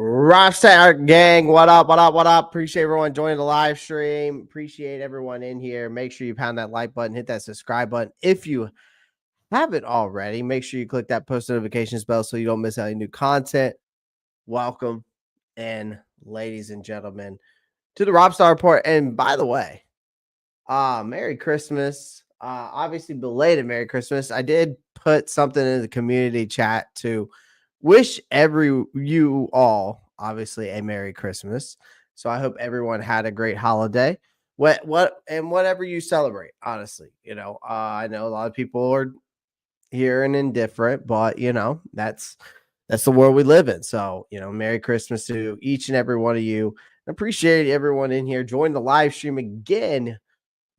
Rockstar gang, what up, what up, what up? Appreciate everyone joining the live stream. Appreciate everyone in here. Make sure you pound that like button, hit that subscribe button. If you haven't already, make sure you click that post notifications bell so you don't miss any new content. Welcome, and ladies and gentlemen, to the Rockstar Report. And by the way, Merry Christmas. Obviously, belated Merry Christmas. I did put something in the community chat to wish you all obviously a Merry Christmas. So I hope everyone had a great holiday. Whatever you celebrate, honestly. I know a lot of people are here and indifferent, but that's the world we live in. So, Merry Christmas to each and every one of you. I appreciate everyone in here. Join the live stream again.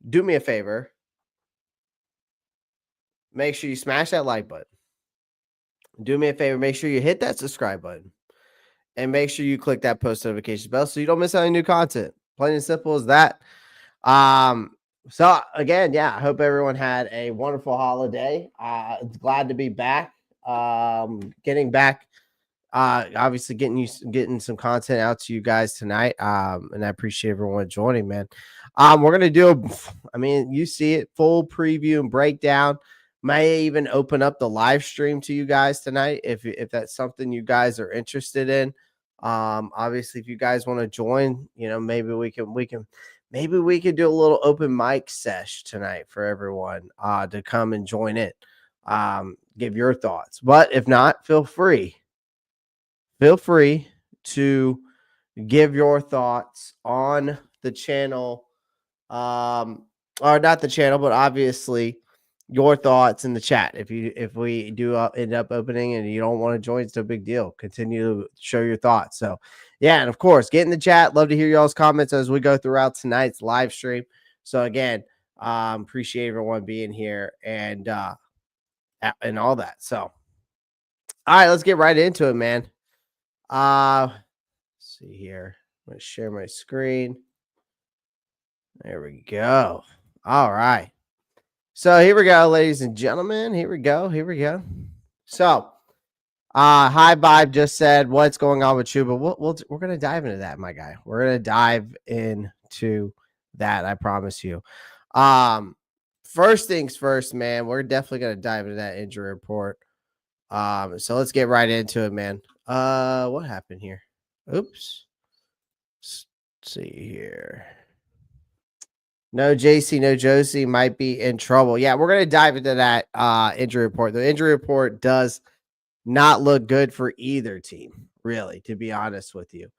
Do me a favor. Make sure you smash that like button. Do me a favor. Make sure you hit that subscribe button. And make sure you click that post notification bell so you don't miss any new content. Plain and simple as that. So again, I hope everyone had a wonderful holiday. Glad to be back. Getting back. Obviously getting some content out to you guys tonight. And I appreciate everyone joining, man. We're gonna do you see it, full preview and breakdown. May even open up the live stream to you guys tonight if that's something you guys are interested in. Obviously, if you guys want to join, maybe we can do a little open mic sesh tonight for everyone to come and join in. Give your thoughts. But if not, feel free to give your thoughts on the channel, or not the channel, but obviously your thoughts in the chat. If we do end up opening and you don't want to join, it's no big deal. Continue to show your thoughts. So and of course, get in the chat. Love to hear y'all's comments as we go throughout tonight's live stream. So again, appreciate everyone being here and all that. So all right, let's get right into it, man. Let's see here. I'm gonna share my screen. There we go. All right. So here we go, ladies and gentlemen. Here we go. So, High Vibe just said, "What's going on with you?" But we're gonna dive into that, my guy. We're gonna dive into that. I promise you. First things first, man. We're definitely gonna dive into that injury report. So let's get right into it, man. What happened here? Oops. Let's see here. No JC, no Josie might be in trouble. Yeah, we're going to dive into that injury report. The injury report does not look good for either team, really, to be honest with you.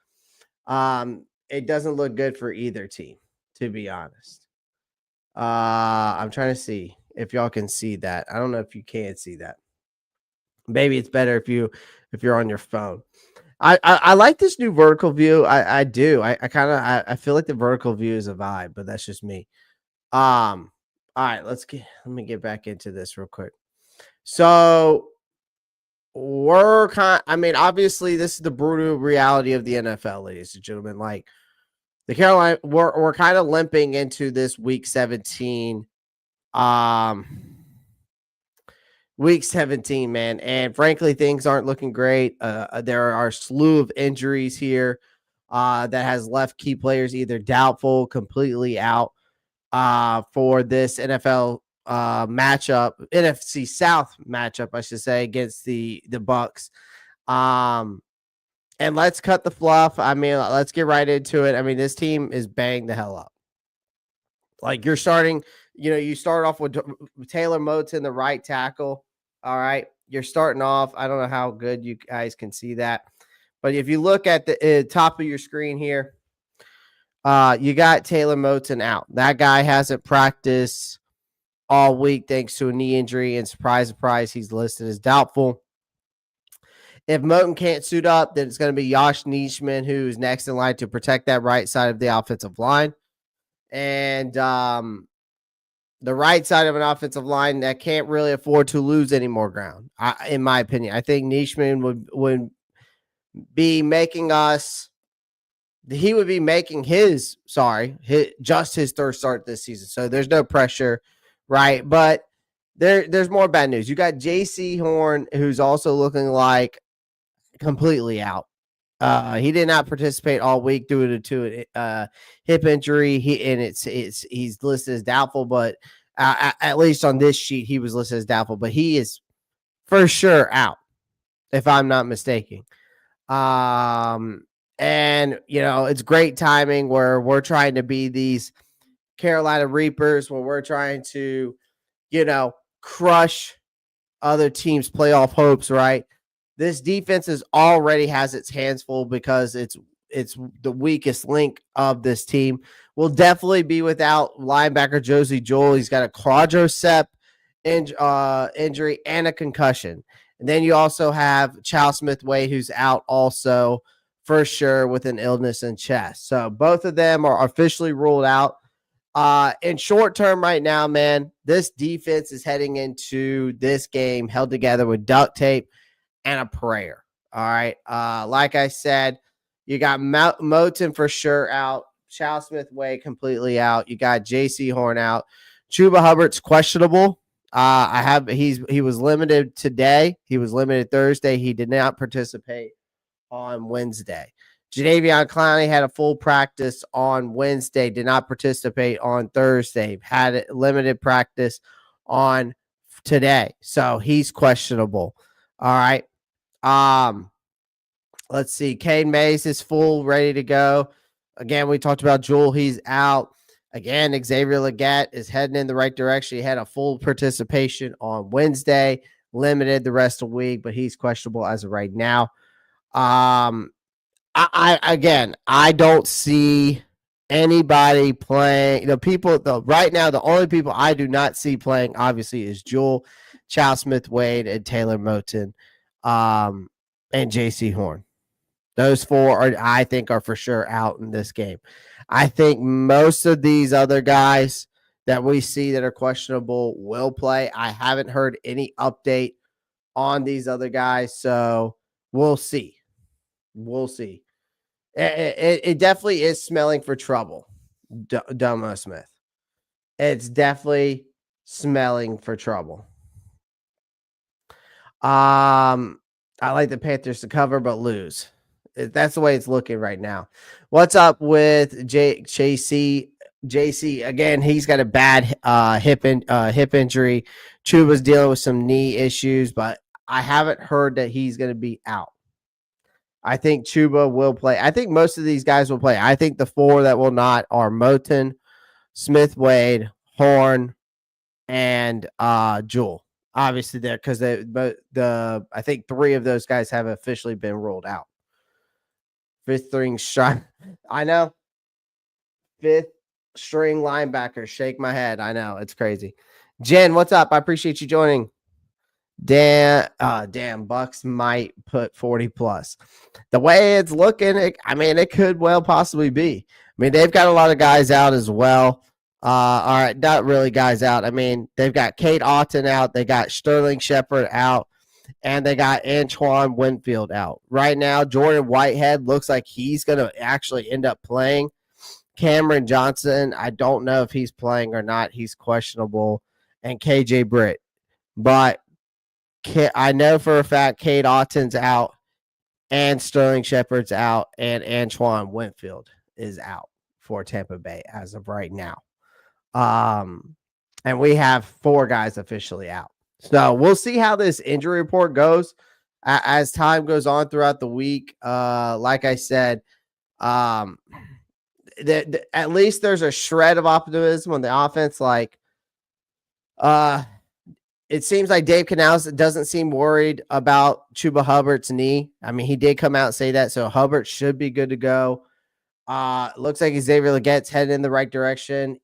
It doesn't look good for either team, to be honest. I'm trying to see if y'all can see that. I don't know if you can see that. Maybe it's better if you're on your phone. I like this new vertical view. I do. I feel like the vertical view is a vibe, but that's just me. All right, let me get back into this real quick. So obviously this is the brutal reality of the NFL, ladies and gentlemen. Like the Carolina, we're kind of limping into this week 17. Week 17, man. And frankly, things aren't looking great. There are a slew of injuries here that has left key players either doubtful, completely out for this NFL matchup, NFC South matchup, I should say, against the Bucs. And let's cut the fluff. Let's get right into it. This team is banged the hell up. Like you're starting, you start off with Taylor Moton, the right tackle. All right. You're starting off. I don't know how good you guys can see that. But if you look at the top of your screen here, you got Taylor Moton out. That guy hasn't practiced all week thanks to a knee injury. And surprise, surprise, he's listed as doubtful. If Moton can't suit up, then it's going to be Josh Nijman, who's next in line to protect that right side of the offensive line. And the right side of an offensive line that can't really afford to lose any more ground, in my opinion. I think Nijman would be making his third start this season. So there's no pressure, right? But there's more bad news. You got JC Horn, who's also looking like completely out. He did not participate all week due to a hip injury. He's listed as doubtful, but at least on this sheet he was listed as doubtful. But he is for sure out, if I'm not mistaken. And it's great timing where we're trying to be these Carolina Reapers, where we're trying to, crush other teams' playoff hopes, right? This defense already has its hands full because it's the weakest link of this team. Will definitely be without linebacker Josie Jewell. He's got a quadricep injury and a concussion. And then you also have Charles Smith-Wade, who's out also for sure with an illness in chest. So both of them are officially ruled out. In short term right now, man, this defense is heading into this game held together with duct tape and a prayer. All right. Like I said, you got Moton for sure out. Charles Smith-Wade completely out. You got J.C. Horn out. Chuba Hubbard's questionable. He was limited today. He was limited Thursday. He did not participate on Wednesday. Jadeveon Clowney had a full practice on Wednesday, did not participate on Thursday, had a limited practice on today. So he's questionable. All right. Let's see. Cade Mays is full, ready to go. Again, we talked about Jewell. He's out. Again, Xavier Legette is heading in the right direction. He had a full participation on Wednesday, limited the rest of the week, but he's questionable as of right now. I don't see anybody playing. Right now, the only people I do not see playing, obviously, is Jewell, Charles Smith-Wade, and Taylor Moton, and J.C. Horn. Those four I think are for sure out in this game. I think most of these other guys that we see that are questionable will play. I haven't heard any update on these other guys, so we'll see. We'll see. It definitely is smelling for trouble, Domo Smith. It's definitely smelling for trouble. I like the Panthers to cover but lose. That's the way it's looking right now. What's up with JC? JC again, he's got a bad hip injury. Chuba's dealing with some knee issues, but I haven't heard that he's going to be out. I think Chuba will play. I think most of these guys will play. I think the four that will not are Moton, Smith-Wade, Horn, and Jewell. Obviously, there because I think three of those guys have officially been ruled out. Fifth string I know. Fifth string linebacker. Shake my head. I know. It's crazy. Jen, what's up? I appreciate you joining. Damn, Bucks might put 40 plus. The way it's looking, it could well possibly be. They've got a lot of guys out as well. All right, not really guys out. They've got Kate Otten out. They got Sterling Shepard out. And they got Antoine Winfield out. Right now, Jordan Whitehead looks like he's going to actually end up playing. Cameron Johnson, I don't know if he's playing or not. He's questionable. And KJ Britt. But I know for a fact Kate Otten's out and Sterling Shepard's out and Antoine Winfield is out for Tampa Bay as of right now. And we have four guys officially out. So we'll see how this injury report goes as time goes on throughout the week. Like I said, at least there's a shred of optimism on the offense. It seems like Dave Canales doesn't seem worried about Chuba Hubbard's knee. He did come out and say that, so Hubbard should be good to go. Looks like Xavier Legette's headed in the right direction.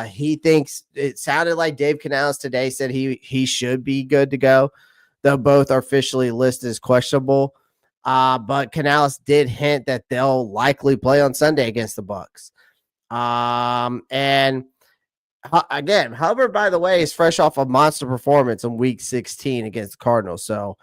He thinks it sounded like Dave Canales today said he should be good to go, though both are officially listed as questionable. But Canales did hint that they'll likely play on Sunday against the Bucks. And again, Hubbard, by the way, is fresh off a monster performance in Week 16 against the Cardinals. So.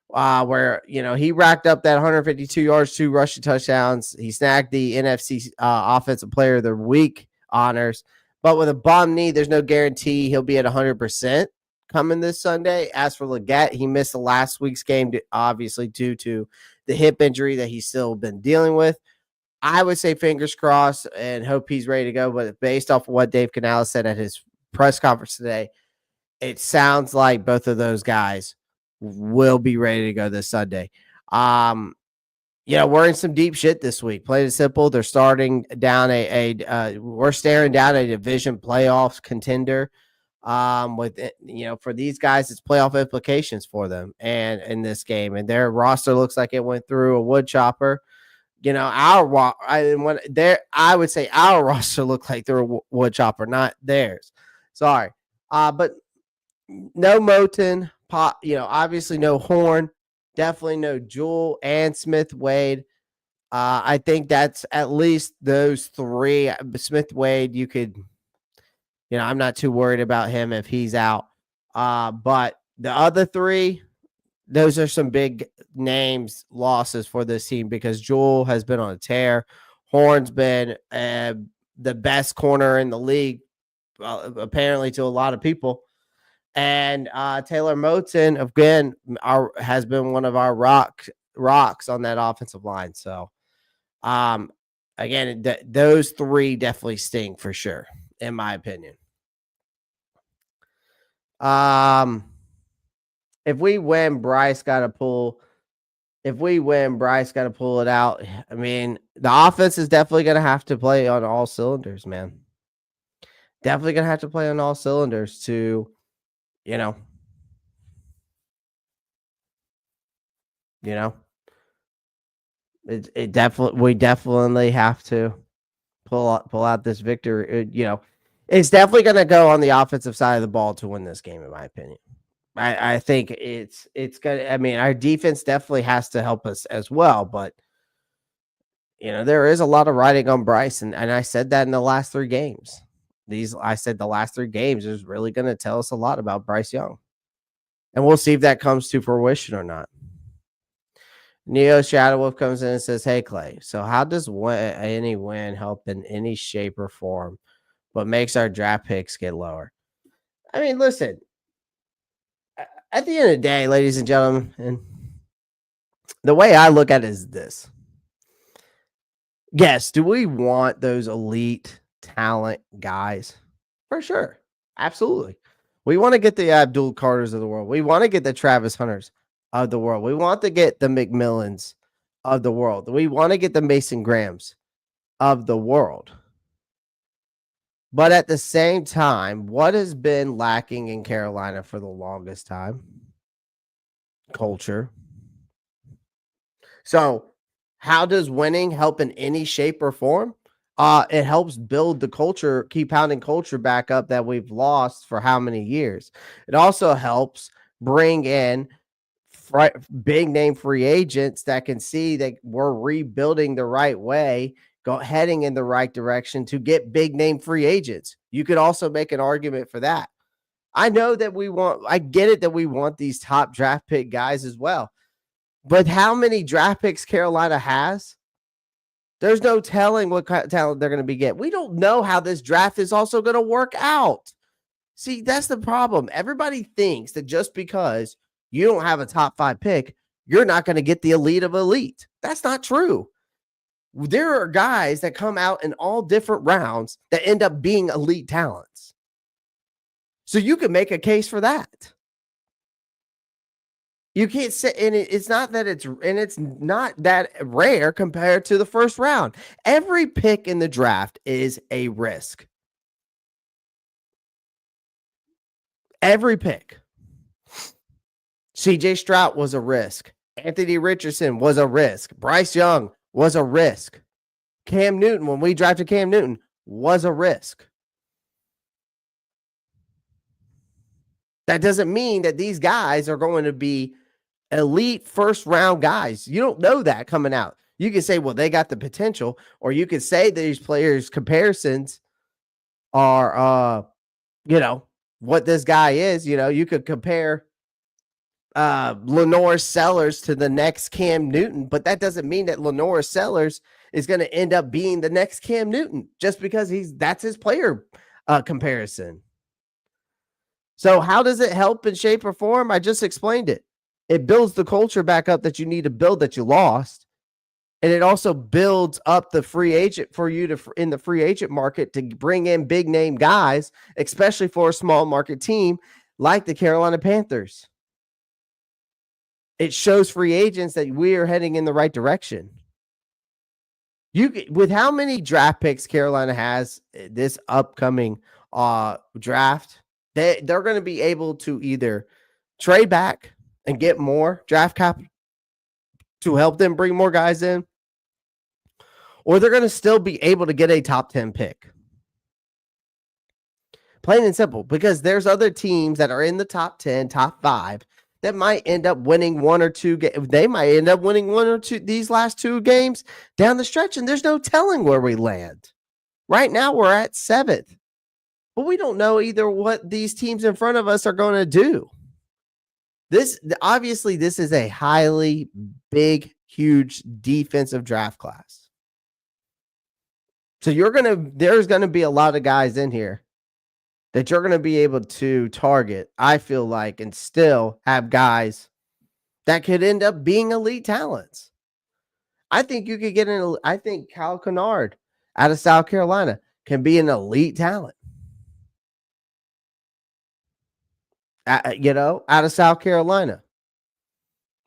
Where he racked up that 152 yards, 2 rushing touchdowns. He snagged the NFC Offensive Player of the Week honors. But with a bum knee, there's no guarantee he'll be at 100% coming this Sunday. As for Legette, he missed the last week's game, obviously due to the hip injury that he's still been dealing with. I would say fingers crossed and hope he's ready to go. But based off of what Dave Canales said at his press conference today, it sounds like both of those guys will be ready to go this Sunday. We're in some deep shit this week. Plain and simple, they're starting down we're staring down a division playoffs contender. For these guys, it's playoff implications for them and in this game, and their roster looks like it went through a wood chopper. I would say our roster looked like they're a wood chopper, not theirs. Sorry, but no Moten, obviously no Horn, definitely no Jewell and Smith Wade. I think that's at least those three. Smith Wade, you could, I'm not too worried about him if he's out. But the other three, those are some big names losses for this team because Jewell has been on a tear. Horn's been the best corner in the league, apparently to a lot of people. And Taylor Moten, again, has been one of our rocks on that offensive line. So, again, those three definitely sting for sure, in my opinion. If we win, Bryce got to pull. If we win, Bryce got to pull it out. I mean, the offense is definitely going to have to play on all cylinders, man. Definitely going to have to play on all cylinders to, we definitely have to pull out this victory. It's definitely going to go on the offensive side of the ball to win this game, in my opinion. I think it's gonna. I mean, our defense definitely has to help us as well, but there is a lot of riding on Bryce, and I said that in the last three games. I said the last three games is really going to tell us a lot about Bryce Young, and we'll see if that comes to fruition or not. Neo Shadow Wolf comes in and says, "Hey Clay, so how does any win help in any shape or form, but makes our draft picks get lower?" I mean, listen. At the end of the day, ladies and gentlemen, and the way I look at it is this. Yes, do we want those elite talent guys? For sure. Absolutely. We want to get the Abdul Carters of the world. We want to get the Travis Hunters of the world. We want to get the McMillans of the world. We want to get the Mason Grahams of the world. But at the same time, what has been lacking in Carolina for the longest time? Culture. So how does winning help in any shape or form? It helps build the culture, keep pounding culture back up that we've lost for how many years. It also helps bring in big name free agents that can see that we're rebuilding the right way, heading in the right direction to get big name free agents. You could also make an argument for that. I know that I get it that we want these top draft pick guys as well. But how many draft picks Carolina has? There's no telling what kind of talent they're going to be getting. We don't know how this draft is also going to work out. See, that's the problem. Everybody thinks that just because you don't have a top 5 pick, you're not going to get the elite of elite. That's not true. There are guys that come out in all different rounds that end up being elite talents. So you can make a case for that. You can't say, and it's not that rare compared to the first round. Every pick in the draft is a risk. Every pick. CJ Stroud was a risk. Anthony Richardson was a risk. Bryce Young was a risk. Cam Newton, when we drafted Cam Newton, was a risk. That doesn't mean that these guys are going to be elite first round guys. You don't know that coming out. You can say, well, they got the potential, or you could say these players' comparisons are, what this guy is. You could compare Lenore Sellers to the next Cam Newton, but that doesn't mean that Lenore Sellers is going to end up being the next Cam Newton just because that's his player comparison. So how does it help in shape or form? I just explained it. It builds the culture back up that you need to build that you lost. And it also builds up the free agent for you to in the free agent market to bring in big name guys, especially for a small market team like the Carolina Panthers. It shows free agents that we are heading in the right direction. With how many draft picks Carolina has this upcoming draft, they're going to be able to either trade back and get more draft capital to help them bring more guys in, or they're going to still be able to get a top 10 pick. Plain and simple, because there's other teams that are in the top 10, top 5 that might end up winning one or two games. They might end up winning one or two these last 2 games down the stretch, and there's no telling where we land. Right now, we're at 7th, but we don't know either what these teams in front of us are going to do. This is a highly big, huge defensive draft class. So there's going to be a lot of guys in here that you're going to be able to target, I feel like, and still have guys that could end up being elite talents. I think you could I think Kyle Kennard out of South Carolina can be an elite talent. Out of South Carolina.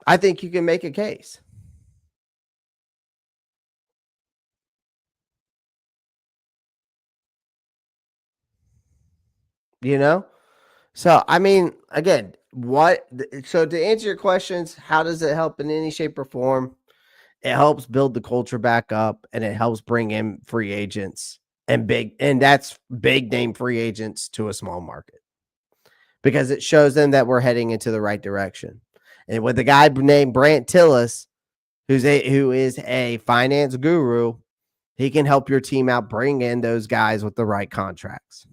I think you can make a case. So, I mean, again, so to answer your questions, how does it help in any shape or form? It helps build the culture back up, and it helps bring in free agents and that's big name free agents to a small market, because it shows them that we're heading into the right direction. And with a guy named Brant Tillis, who is a finance guru, he can help your team out, bring in those guys with the right contracts.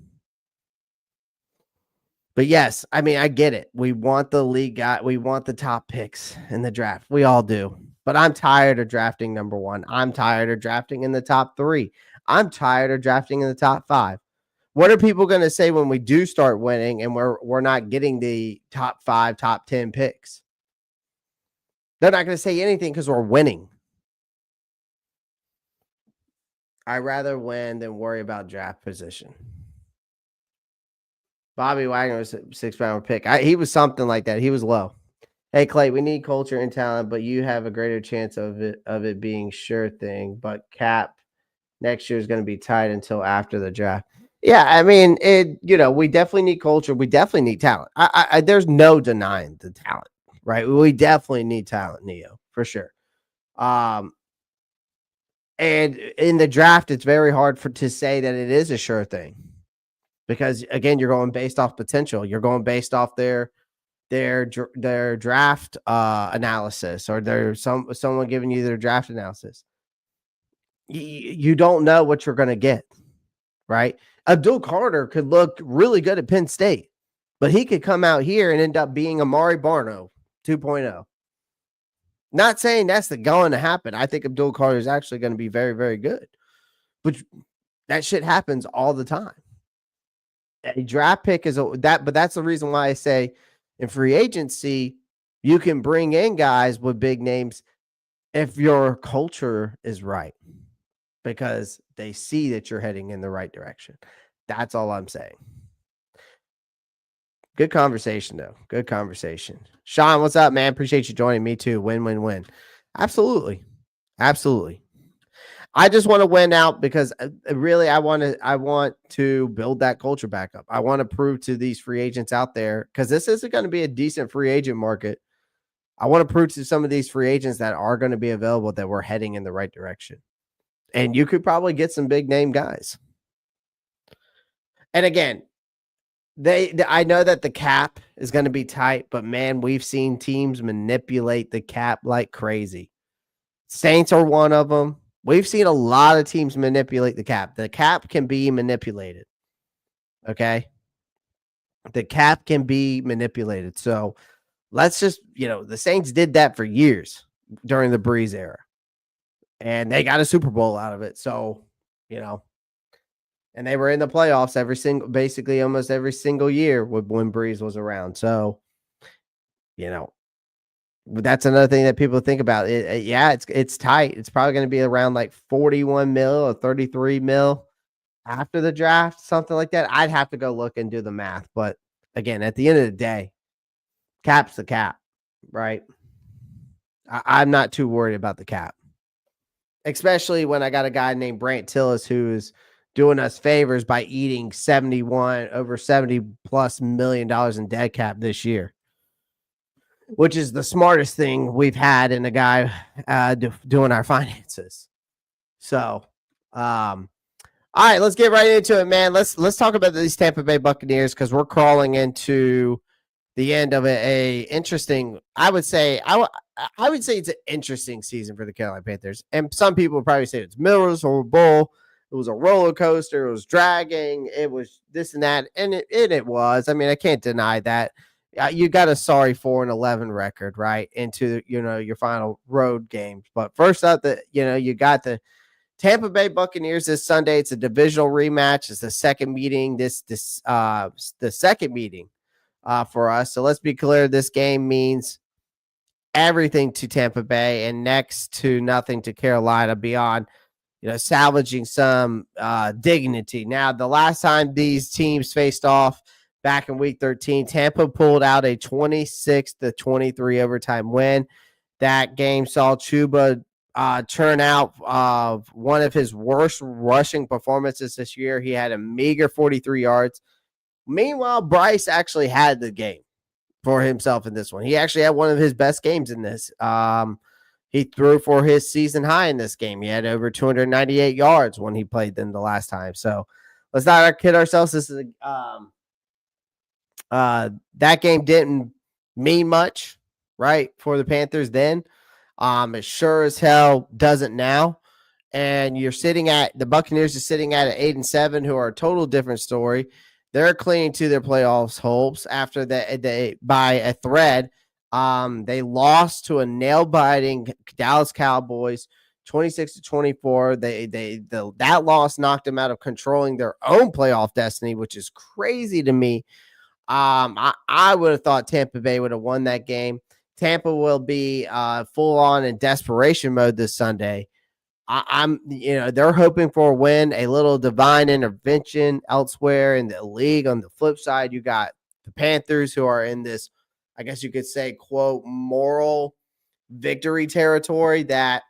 But yes, I mean, I get it. We want the league guy. We want the top picks in the draft. We all do. But I'm tired of drafting number 1. I'm tired of drafting in the top 3. I'm tired of drafting in the top 5. What are people going to say when we do start winning and we're not getting the top 5, top 10 picks? They're not going to say anything because we're winning. I'd rather win than worry about draft position. Bobby Wagner was a 6th-round pick. He was something like that. He was low. Hey, Clay, we need culture and talent, but you have a greater chance of it being sure thing. But cap next year is going to be tight until after the draft. Yeah, I mean, we definitely need culture. We definitely need talent. There's no denying the talent, right? We definitely need talent, Neo, for sure. And in the draft, it's very hard to say that it is a sure thing, because again, you're going based off potential. You're going based off their draft analysis, or there's someone giving you their draft analysis. You don't know what you're going to get, right? Abdul Carter could look really good at Penn State, but he could come out here and end up being Amari Barno 2.0. Not saying that's going to happen. I think Abdul Carter is actually going to be very, very good, but that shit happens all the time. A draft pick but that's the reason why I say in free agency, you can bring in guys with big names if your culture is right, because they see that you're heading in the right direction. That's all I'm saying. Good conversation, though. Good conversation. Sean, what's up, man? Appreciate you joining me too. Win, win, win. Absolutely. Absolutely. I just want to win out because really I want to build that culture back up. I want to prove to these free agents out there, because this isn't going to be a decent free agent market. I want to prove to some of these free agents that are going to be available that we're heading in the right direction. And you could probably get some big name guys. And again, I know that the cap is going to be tight, but man, we've seen teams manipulate the cap like crazy. Saints are one of them. We've seen a lot of teams manipulate the cap. The cap can be manipulated. Okay. The cap can be manipulated. So let's just, the Saints did that for years during the Breeze era, and they got a Super Bowl out of it. So, and they were in the playoffs basically almost every single year when Breeze was around. So, That's another thing that people think about. Yeah, it's tight. It's probably going to be around like 41 mil or 33 mil after the draft, something like that. I'd have to go look and do the math. But again, at the end of the day, cap's the cap, right? I'm not too worried about the cap, especially when I got a guy named Brant Tillis who's doing us favors by eating over 70 plus $1 million in dead cap this year, which is the smartest thing we've had in a guy doing our finances. So, all right, let's get right into it, man. Let's talk about these Tampa Bay Buccaneers because we're crawling into the end of a interesting. I would say it's an interesting season for the Carolina Panthers, and some people would probably say it's miserable bull. It was a roller coaster. It was dragging. It was this and that, and it was. I mean, I can't deny that. You got a sorry 4-11 record, right, into your final road games. But first up, you got the Tampa Bay Buccaneers this Sunday. It's a divisional rematch. It's the second meeting. The second meeting for us. So let's be clear. This game means everything to Tampa Bay and next to nothing to Carolina beyond, salvaging some dignity. Now, the last time these teams faced off back in week 13, Tampa pulled out a 26-23 overtime win. That game saw Chuba turn out one of his worst rushing performances this year. He had a meager 43 yards. Meanwhile, Bryce actually had the game for himself in this one. He actually had one of his best games in this. He threw for his season high in this game. He had over 298 yards when he played them the last time. So let's not kid ourselves. This is that game didn't mean much, right, for the Panthers then. It sure as hell doesn't now. And the Buccaneers are sitting at 8-7, who are a total different story. They're clinging to their playoffs hopes after they by a thread. They lost to a nail-biting Dallas Cowboys, 26-24. That loss knocked them out of controlling their own playoff destiny, which is crazy to me. I would have thought Tampa Bay would have won that game. Tampa will be full on in desperation mode this Sunday. They're hoping for a win, a little divine intervention elsewhere in the league. On the flip side, you got the Panthers, who are in this, I guess you could say, quote, moral victory territory that,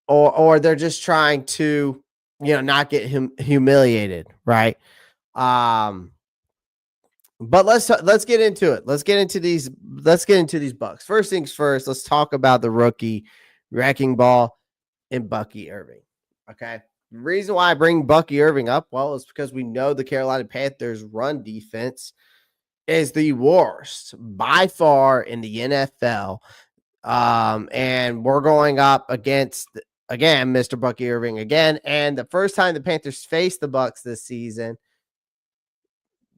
or they're just trying to, not get humiliated, right? But let's get into it. Let's get into these Bucks. First things first, let's talk about the rookie wrecking ball in Bucky Irving. Okay. The reason why I bring Bucky Irving up, well, is because we know the Carolina Panthers run defense is the worst by far in the NFL. And we're going up against, again, Mr. Bucky Irving again. And the first time the Panthers faced the Bucks this season,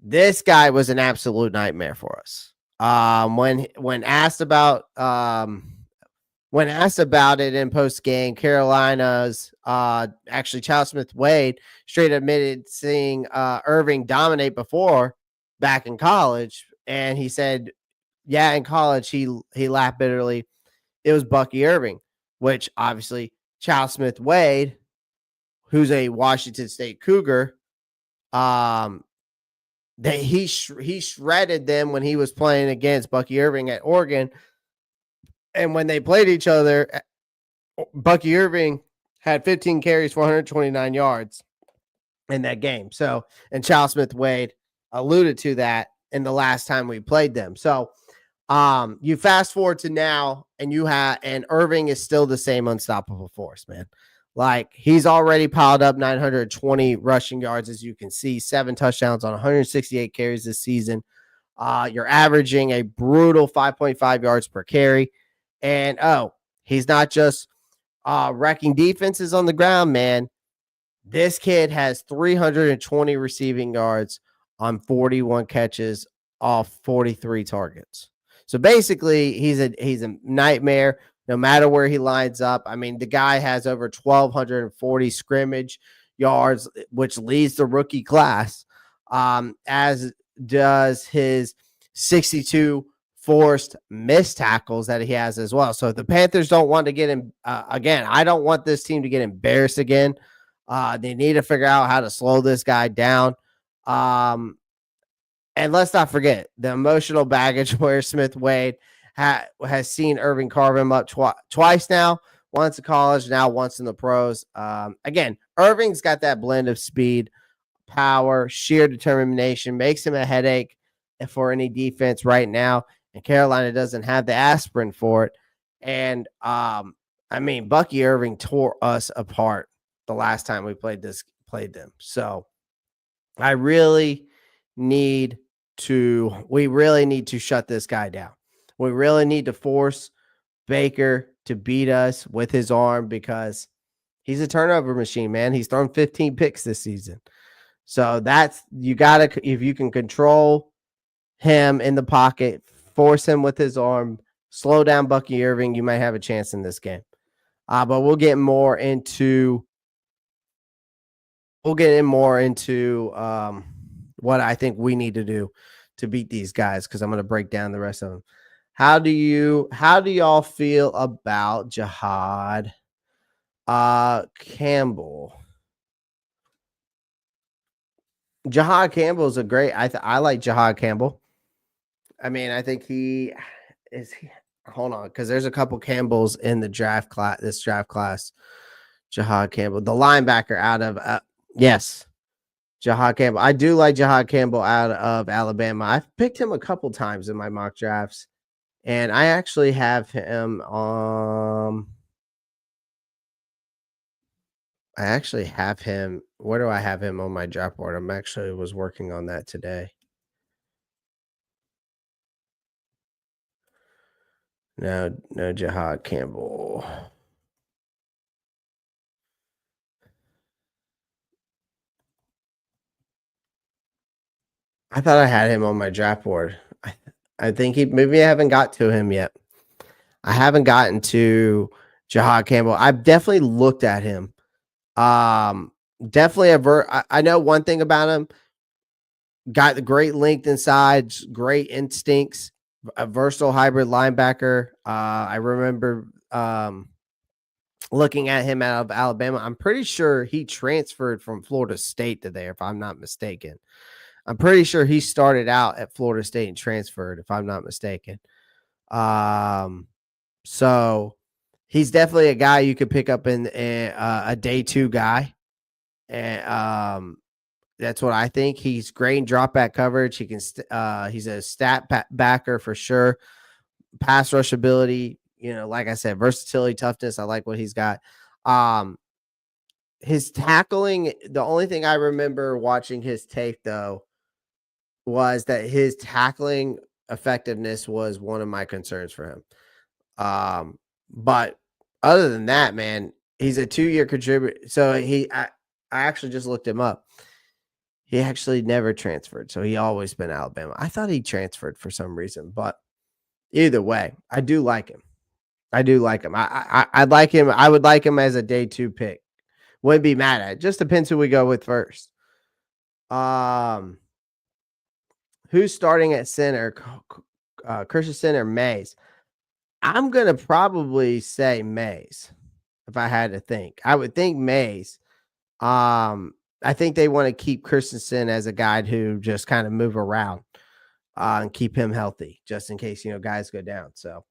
this guy was an absolute nightmare for us. When asked about it in post game, Carolina's actually Charles Smith-Wade straight admitted seeing Irving dominate before back in college, and he said, "Yeah, in college he laughed bitterly. It was Bucky Irving," which obviously Charles Smith-Wade, who's a Washington State Cougar, he shredded them when he was playing against Bucky Irving at Oregon. And when they played each other, Bucky Irving had 15 carries for 129 yards in that game. So, and Charles Smith-Wade alluded to that in the last time we played them. So, you fast forward to now, and Irving is still the same unstoppable force, man. Like, he's already piled up 920 rushing yards, as you can see, 7 touchdowns on 168 carries this season. You're averaging a brutal 5.5 yards per carry. And, he's not just wrecking defenses on the ground, man. This kid has 320 receiving yards on 41 catches off 43 targets. So basically, he's a nightmare no matter where he lines up. I mean, the guy has over 1,240 scrimmage yards, which leads the rookie class, as does his 62 forced missed tackles that he has as well. So the Panthers don't want to get him again. I don't want this team to get embarrassed again. They need to figure out how to slow this guy down. And let's not forget the emotional baggage where Smith Wade has seen Irving carve him up twice now. Once in college, now once in the pros. Again, Irving's got that blend of speed, power, sheer determination, makes him a headache for any defense right now. And Carolina doesn't have the aspirin for it. And Bucky Irving tore us apart the last time we played them. So we really need to shut this guy down. We really need to force Baker to beat us with his arm because he's a turnover machine, man. He's thrown 15 picks this season. So if you can control him in the pocket, force him with his arm, slow down Bucky Irving, you might have a chance in this game. But we'll get more into what I think we need to do to beat these guys, because I'm going to break down the rest of them. How do y'all feel about Jihad Campbell? Jihad Campbell is a great. I like Jihad Campbell. I think he is. Hold on, because there's a couple Campbells in the draft class. This draft class, Jihad Campbell, the linebacker out of yes, Jihad Campbell. I do like Jihad Campbell out of Alabama. I've picked him a couple times in my mock drafts, and I actually have him. I actually have him. Where do I have him on my draft board? Was working on that today. No, Jihad Campbell. I thought I had him on my draft board. I think maybe I haven't got to him yet. I haven't gotten to Jihad Campbell. I've definitely looked at him. Definitely I know one thing about him. Got the great length inside, great instincts, a versatile hybrid linebacker. I remember looking at him out of Alabama. I'm pretty sure he transferred from Florida State to there, if I'm not mistaken. I'm pretty sure he started out at Florida State and transferred, if I'm not mistaken. So he's definitely a guy you could pick up in a day two guy. And that's what I think. He's great in drop back coverage. He can. He's a stat backer for sure. Pass rush ability. Like I said, versatility, toughness. I like what he's got. His tackling. The only thing I remember watching his tape though was that his tackling effectiveness was one of my concerns for him. But other than that, man, he's a 2-year contributor. So I actually just looked him up. He actually never transferred. So he always been Alabama. I thought he transferred for some reason, but either way, I do like him. I like him. I would like him as a day two pick. Wouldn't be mad at it. Just depends who we go with first. Who's starting at center? Christensen or Mays? I'm going to probably say Mays if I had to think. I would think Mays. I think they want to keep Christensen as a guy who just kind of move around and keep him healthy just in case, guys go down. So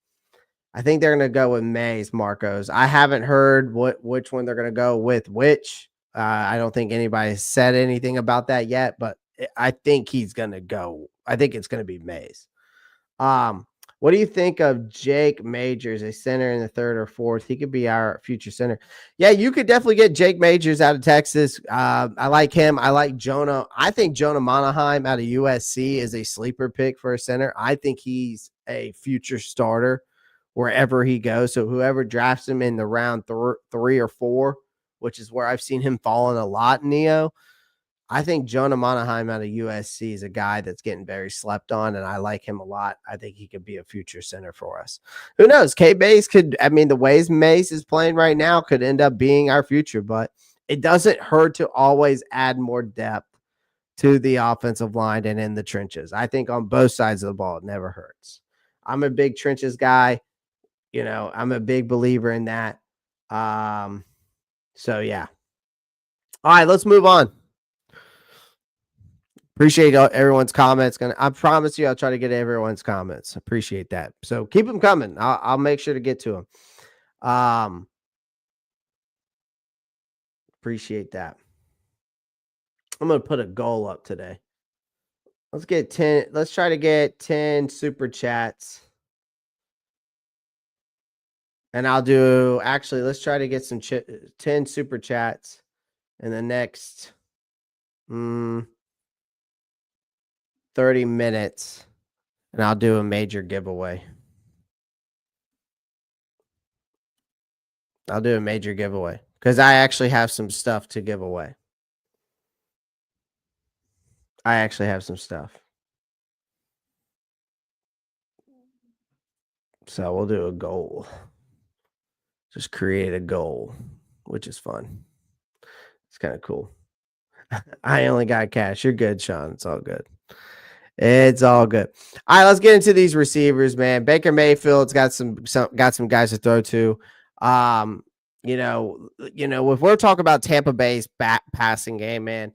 I think they're going to go with Mays, Marcos. I haven't heard which one they're going to go with which. I don't think anybody has said anything about that yet, but I think he's going to go. I think it's going to be Mays. What do you think of Jake Majors, a center in the third or fourth? He could be our future center. Yeah, you could definitely get Jake Majors out of Texas. I like him. I like Jonah. I think Jonah Monaheim out of USC is a sleeper pick for a center. I think he's a future starter wherever he goes. So whoever drafts him in the round 3 or 4, which is where I've seen him falling a lot, Neo, I think Jonah Monaheim out of USC is a guy that's getting very slept on, and I like him a lot. I think he could be a future center for us. Who knows? K-Mays the ways Mays is playing right now could end up being our future, but it doesn't hurt to always add more depth to the offensive line and in the trenches. I think on both sides of the ball, it never hurts. I'm a big trenches guy. I'm a big believer in that. So yeah. All right, let's move on. Appreciate everyone's comments. I promise you, I'll try to get everyone's comments. Appreciate that. So keep them coming. I'll make sure to get to them. Appreciate that. I'm gonna put a goal up today. Let's get 10. Let's try to get 10 super chats. And let's try to get 10 super chats in the next 30 minutes. And I'll do a major giveaway. Because I actually have some stuff to give away. So we'll do a goal. Just create a goal, which is fun. It's kind of cool. I only got cash. You're good, Sean. It's all good. All right, let's get into these receivers, man. Baker Mayfield's got some guys to throw to. If we're talking about Tampa Bay's passing game, man,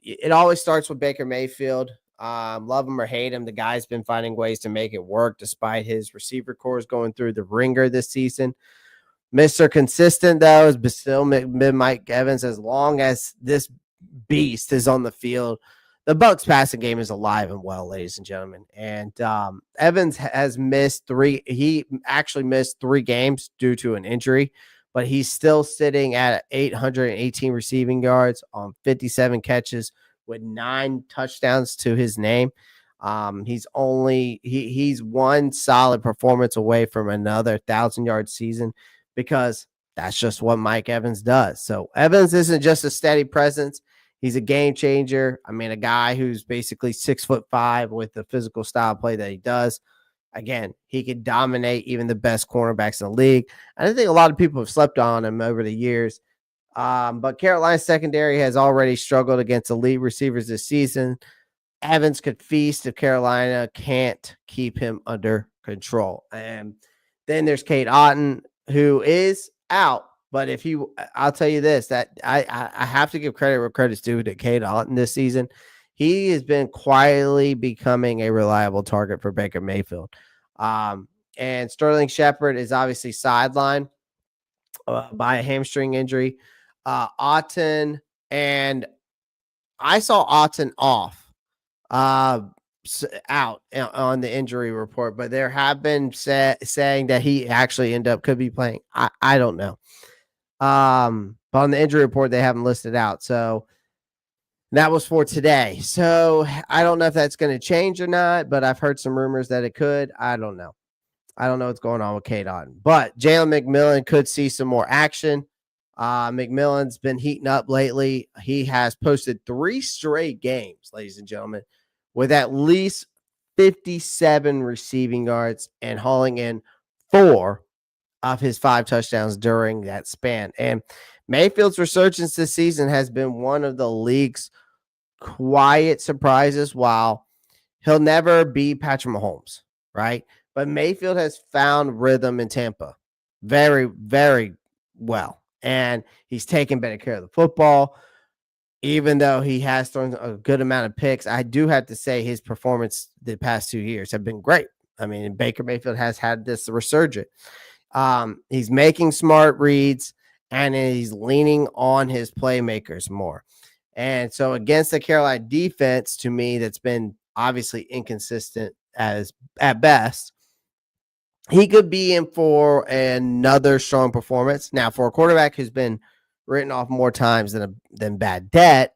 it always starts with Baker Mayfield. Love him or hate him, the guy's been finding ways to make it work despite his receiver cores going through the ringer this season. Mr. Consistent, though, is still Mike Evans. As long as this beast is on the field, the Bucs passing game is alive and well, ladies and gentlemen. And Evans has missed 3. He actually missed 3 games due to an injury, but he's still sitting at 818 receiving yards on 57 catches with 9 touchdowns to his name. He's one solid performance away from another 1,000-yard season, because that's just what Mike Evans does. So Evans isn't just a steady presence. He's a game changer. I mean, a guy who's basically 6'5" with the physical style play that he does. Again, he could dominate even the best cornerbacks in the league. I think a lot of people have slept on him over the years. But Carolina's secondary has already struggled against elite receivers this season. Evans could feast if Carolina can't keep him under control. And then there's Cade Otton, who is out. But I'll tell you this, that I have to give credit where credit's due to Cade Otton this season. He has been quietly becoming a reliable target for Baker Mayfield. And Sterling Shepard is obviously sidelined by a hamstring injury. Otton, and I saw Otton off, out on the injury report, but there have been saying that he actually could be playing. I don't know. But on the injury report, they haven't listed out. So that was for today. So I don't know if that's going to change or not, but I've heard some rumors that it could. I don't know. I don't know what's going on with Cade Otton, but Jalen McMillan could see some more action. McMillan's been heating up lately. He has posted 3 straight games, ladies and gentlemen, with at least 57 receiving yards and hauling in 4 of his 5 touchdowns during that span. And Mayfield's resurgence this season has been one of the league's quiet surprises. While he'll never be Patrick Mahomes, right? But Mayfield has found rhythm in Tampa very, very well. And he's taken better care of the football. Even though he has thrown a good amount of picks, I do have to say his performance the past 2 years have been great. I mean, Baker Mayfield has had this resurgence. He's making smart reads, and he's leaning on his playmakers more. And so against the Carolina defense, to me, that's been obviously inconsistent at best, he could be in for another strong performance. Now, for a quarterback who's been written off more times than bad debt,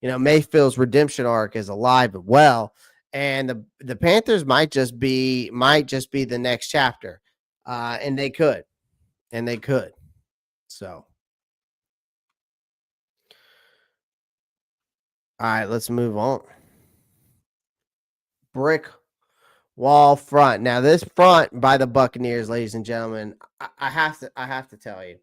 Mayfield's redemption arc is alive and well, and the Panthers might just be the next chapter, and they could. So, all right, let's move on. Brick wall front. Now, this front by the Buccaneers, ladies and gentlemen, I have to tell you,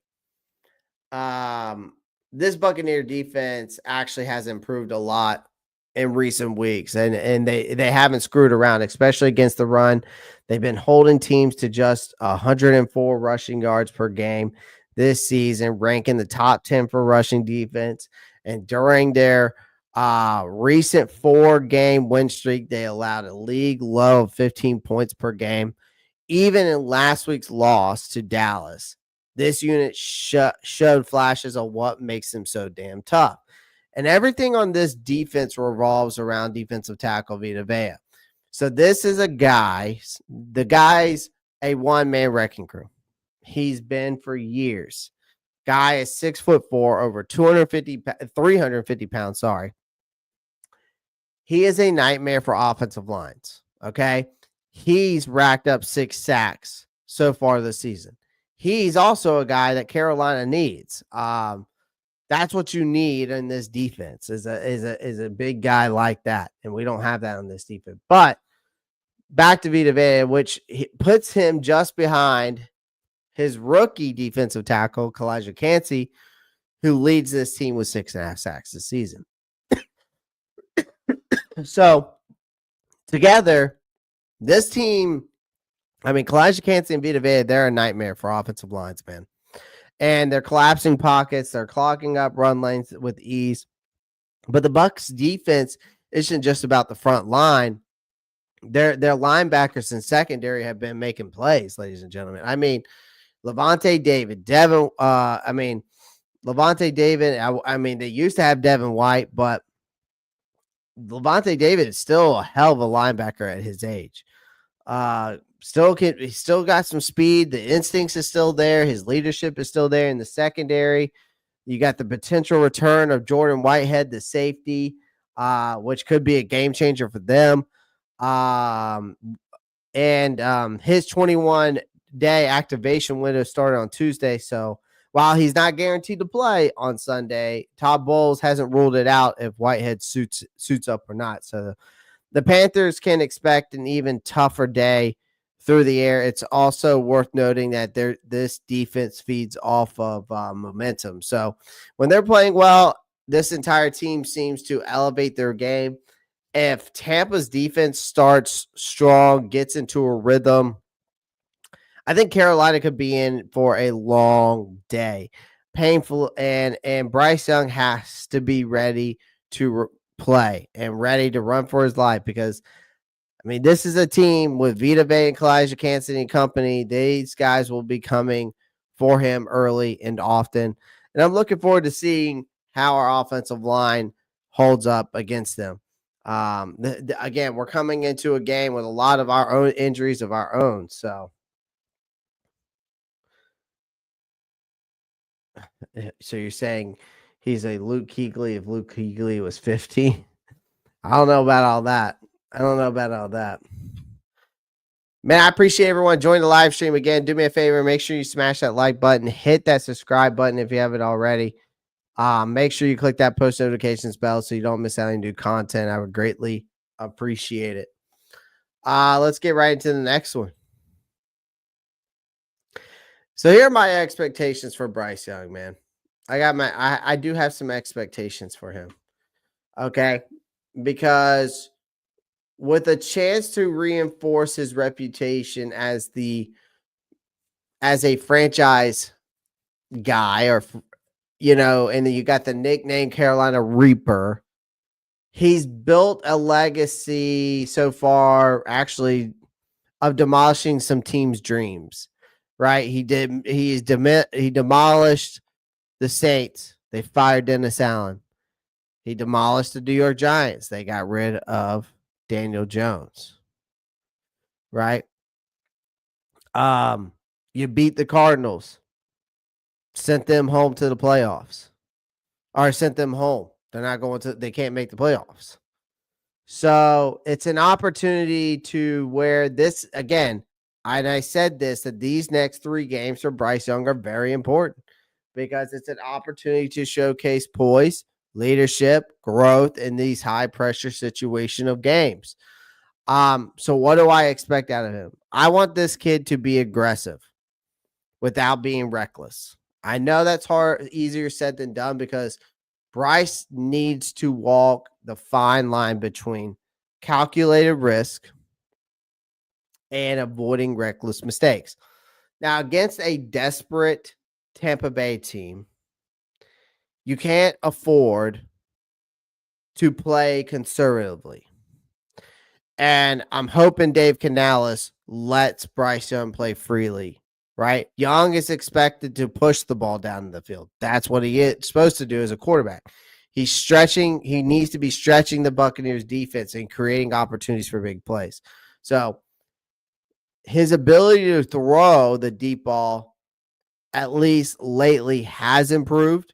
this Buccaneer defense actually has improved a lot in recent weeks, and they haven't screwed around, especially against the run. They've been holding teams to just 104 rushing yards per game this season, ranking the top 10 for rushing defense. And during their recent 4-game win streak, they allowed a league low of 15 points per game. Even in last week's loss to Dallas, this unit showed flashes of what makes them so damn tough. And everything on this defense revolves around defensive tackle Vita Vea. So this is the guy's a one-man wrecking crew. He's been for years. Guy is 6'4", over 350 pounds. Sorry. He is a nightmare for offensive lines. Okay. He's racked up 6 sacks so far this season. He's also a guy that Carolina needs. That's what you need in this defense is a big guy like that. And we don't have that on this defense. But back to Vita Vea, which puts him just behind his rookie defensive tackle, Kalijah Cansey, who leads this team with 6.5 sacks this season. So together, this team, Kalijah Cansey and Vita Vea, they're a nightmare for offensive lines, man. And they're collapsing pockets. They're clogging up run lanes with ease. But the Bucs defense isn't just about the front line. Their linebackers and secondary have been making plays, ladies and gentlemen. Levante David, Levante David, they used to have Devin White, but Levante David is still a hell of a linebacker at his age. He still got some speed. The instincts is still there. His leadership is still there in the secondary. You got the potential return of Jordan Whitehead, the safety, which could be a game changer for them. His 21-day activation window started on Tuesday. So while he's not guaranteed to play on Sunday, Todd Bowles hasn't ruled it out if Whitehead suits up or not. So the Panthers can expect an even tougher day through the air. It's also worth noting that this defense feeds off of momentum. So when they're playing well, this entire team seems to elevate their game. If Tampa's defense starts strong, gets into a rhythm, I think Carolina could be in for a long day. Painful, and Bryce Young has to be ready to play and ready to run for his life because this is a team with Vita Vea and Kalijah Cansey and company. These guys will be coming for him early and often. And I'm looking forward to seeing how our offensive line holds up against them. Again, we're coming into a game with a lot of our own injuries of our own. So you're saying he's a Luke Kuechly if Luke Kuechly was 50? I don't know about all that. Man, I appreciate everyone joining the live stream again. Do me a favor. Make sure you smash that like button. Hit that subscribe button if you haven't already. Make sure you click that post notifications bell so you don't miss out on new content. I would greatly appreciate it. Let's get right into the next one. So here are my expectations for Bryce Young, man. I do have some expectations for him. Okay. Because with a chance to reinforce his reputation as a franchise guy, or and then you got the nickname Carolina Reaper. He's built a legacy so far, actually, of demolishing some teams' dreams. Right? He demolished the Saints. They fired Dennis Allen. He demolished the New York Giants. They got rid of Daniel Jones. Right? You beat the Cardinals. Sent them home to the playoffs. Or sent them home. They can't make the playoffs. So it's an opportunity to where this, again, and I said this, that these next 3 games for Bryce Young are very important because it's an opportunity to showcase poise, leadership, growth in these high pressure situation of games. So what do I expect out of him? I want this kid to be aggressive without being reckless. I know that's easier said than done because Bryce needs to walk the fine line between calculated risk and avoiding reckless mistakes. Now, against a desperate Tampa Bay team, you can't afford to play conservatively. And I'm hoping Dave Canales lets Bryce Young play freely, right? Young is expected to push the ball down the field. That's what he is supposed to do as a quarterback. He's stretching. He needs to be stretching the Buccaneers defense and creating opportunities for big plays. So his ability to throw the deep ball, at least lately, has improved.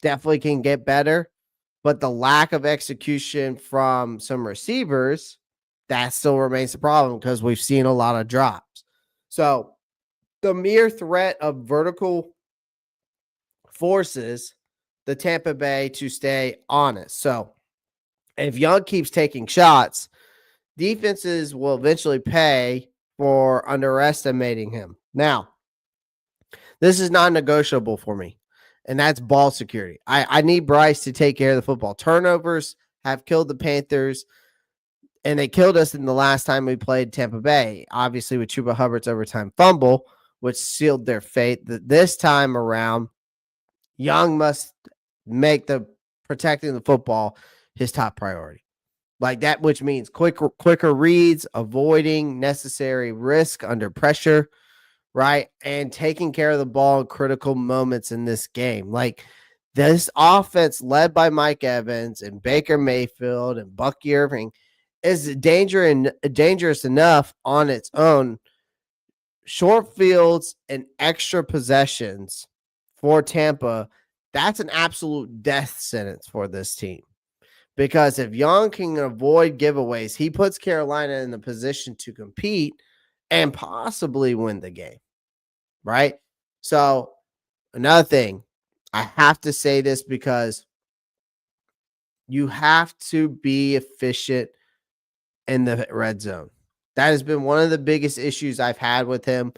Definitely can get better. But the lack of execution from some receivers, that still remains a problem because we've seen a lot of drops. So the mere threat of vertical forces the Tampa Bay to stay honest. So if Young keeps taking shots, defenses will eventually pay for underestimating him. Now, this is non-negotiable for me, and that's ball security. I need Bryce to take care of the football. Turnovers have killed the Panthers, and they killed us in the last time we played Tampa Bay, obviously with Chuba Hubbard's overtime fumble, which sealed their fate. This time around, Young must make the protecting the football his top priority. Like that, which means quicker reads, avoiding necessary risk under pressure, right? And taking care of the ball in critical moments in this game. Like this offense led by Mike Evans and Baker Mayfield and Bucky Irving is dangerous enough on its own. Short fields and extra possessions for Tampa, that's an absolute death sentence for this team. Because if Young can avoid giveaways, he puts Carolina in the position to compete and possibly win the game, right? So another thing, I have to say this because you have to be efficient in the red zone. That has been one of the biggest issues I've had with him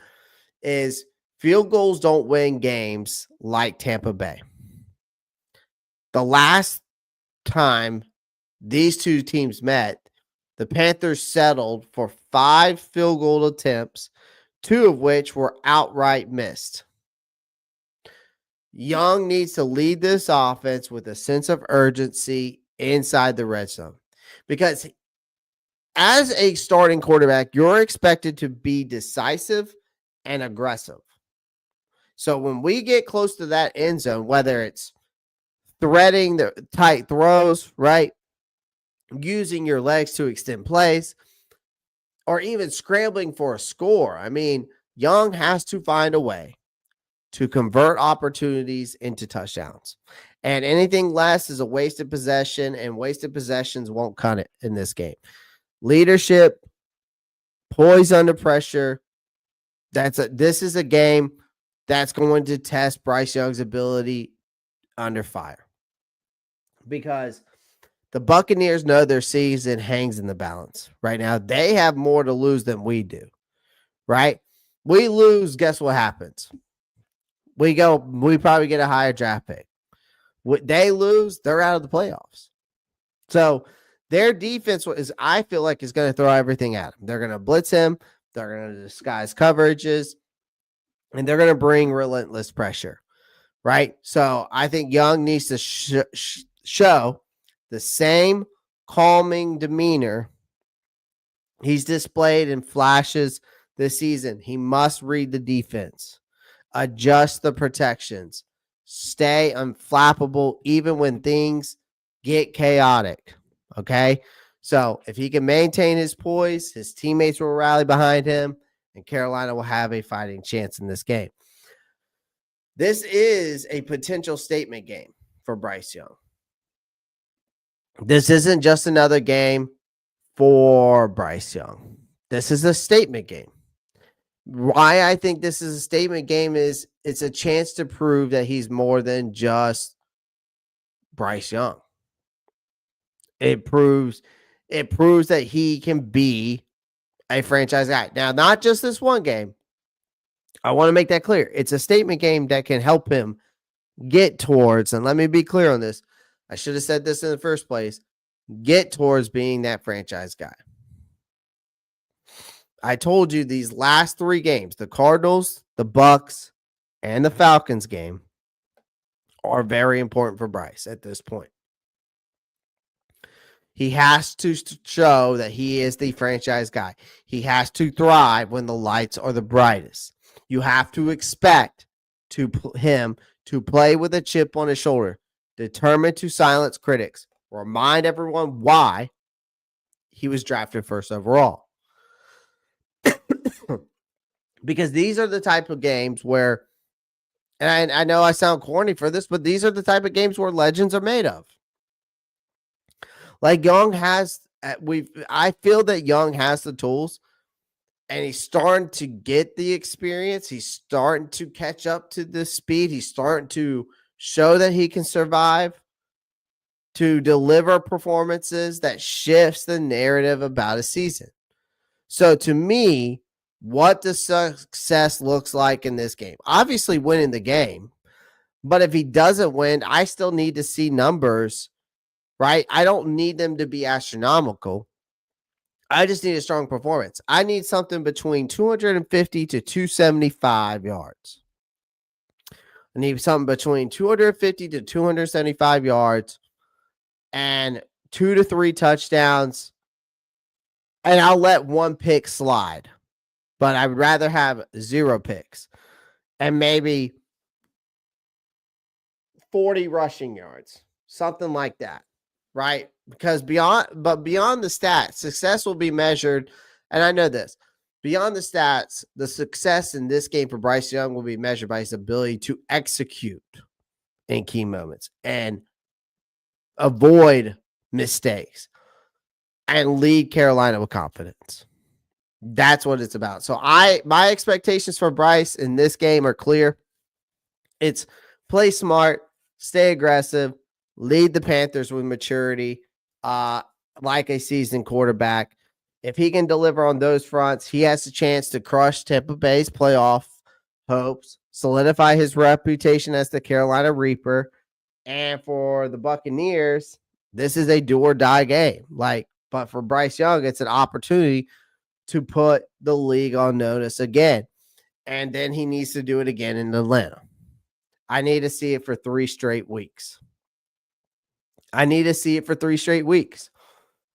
is field goals don't win games like Tampa Bay. The last time these two teams met, the Panthers settled for 5 field goal attempts, 2 of which were outright missed. Young needs to lead this offense with a sense of urgency inside the red zone because as a starting quarterback, you're expected to be decisive and aggressive. So when we get close to that end zone, whether it's threading the tight throws, right? Using your legs to extend plays, or even scrambling for a score. I mean, Young has to find a way to convert opportunities into touchdowns. And anything less is a wasted possession, and wasted possessions won't cut it in this game. Leadership, poise under pressure. This is a game that's going to test Bryce Young's ability under fire. Because the Buccaneers know their season hangs in the balance right now. They have more to lose than we do, right? We lose, guess what happens? We probably get a higher draft pick. They lose, they're out of the playoffs. So their defense I feel like, is going to throw everything at him. They're going to blitz him. They're going to disguise coverages. And they're going to bring relentless pressure, right? So I think Young needs to show the same calming demeanor he's displayed in flashes this season. He must read the defense, adjust the protections, stay unflappable even when things get chaotic, okay? So if he can maintain his poise, his teammates will rally behind him, and Carolina will have a fighting chance in this game. This is a potential statement game for Bryce Young. This isn't just another game for Bryce Young. This is a statement game. Why I think this is a statement game is it's a chance to prove that he's more than just Bryce Young. It proves that he can be a franchise guy. Now, not just this one game. I want to make that clear. It's a statement game that can help him get towards, and let me be clear on this, I should have said this in the first place. Get towards being that franchise guy. I told you these last 3 games, the Cardinals, the Bucks, and the Falcons game, are very important for Bryce at this point. He has to show that he is the franchise guy. He has to thrive when the lights are the brightest. You have to expect him to play with a chip on his shoulder, determined to silence critics, remind everyone why he was drafted first overall. Because these are the type of games where, and I know I sound corny for this, but these are the type of games where legends are made of. Like Young has, I feel that Young has the tools, and he's starting to get the experience. He's starting to catch up to the speed. He's starting to show that he can survive, to deliver performances that shifts the narrative about a season. So to me, what the success looks like in this game, obviously winning the game, but if he doesn't win, I still need to see numbers, right? I don't need them to be astronomical. I just need a strong performance. I need something between 250 to 275 yards. I need something between 250 to 275 yards and 2 to 3 touchdowns. And I'll let 1 pick slide, but I would rather have 0 picks and maybe 40 rushing yards, something like that, right? Because beyond the stats, success will be measured. And I know this, beyond the stats, the success in this game for Bryce Young will be measured by his ability to execute in key moments and avoid mistakes and lead Carolina with confidence. That's what it's about. So my expectations for Bryce in this game are clear. It's play smart, stay aggressive, lead the Panthers with maturity, like a seasoned quarterback. If he can deliver on those fronts, he has a chance to crush Tampa Bay's playoff hopes, solidify his reputation as the Carolina Reaper. And for the Buccaneers, this is a do or die game. But for Bryce Young, it's an opportunity to put the league on notice again. And then he needs to do it again in Atlanta. I need to see it for 3 straight weeks. I need to see it for 3 straight weeks.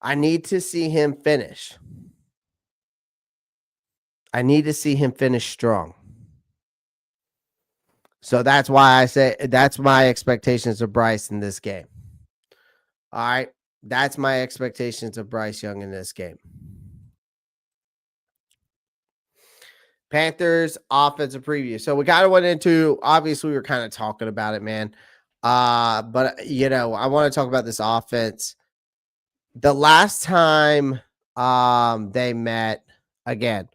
I need to see him finish. I need to see him finish strong. So that's why I say that's my expectations of Bryce in this game. All right. That's my expectations of Bryce Young in this game. Panthers offensive preview. So we kind of went into, obviously we were kind of talking about it, man. But I want to talk about this offense. The last time they met again.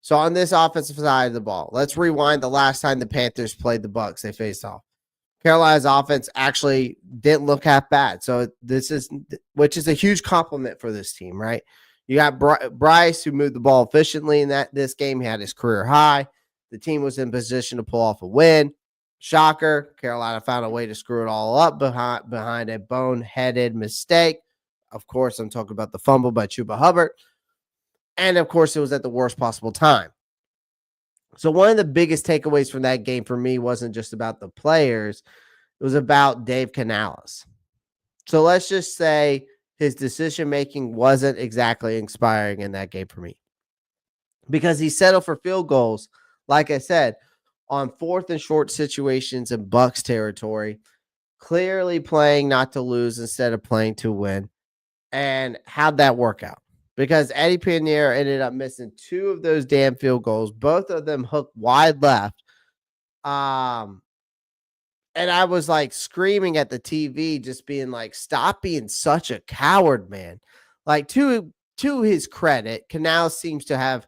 So on this offensive side of the ball, let's rewind the last time the Panthers played the Bucs. They faced off. Carolina's offense actually didn't look half bad. So which is a huge compliment for this team, right? You got Bryce, who moved the ball efficiently in this game. He had his career high. The team was in position to pull off a win. Shocker, Carolina found a way to screw it all up behind a boneheaded mistake. Of course, I'm talking about the fumble by Chuba Hubbard. And, of course, it was at the worst possible time. So one of the biggest takeaways from that game for me wasn't just about the players. It was about Dave Canales. So let's just say his decision-making wasn't exactly inspiring in that game for me. Because he settled for field goals, like I said, on 4th and short situations in Bucs territory, clearly playing not to lose instead of playing to win. And how'd that work out? Because Eddie Pinheiro ended up missing 2 of those damn field goals, both of them hooked wide left. And I was like screaming at the TV, just being like, stop being such a coward, man. Like to his credit, Canales seems to have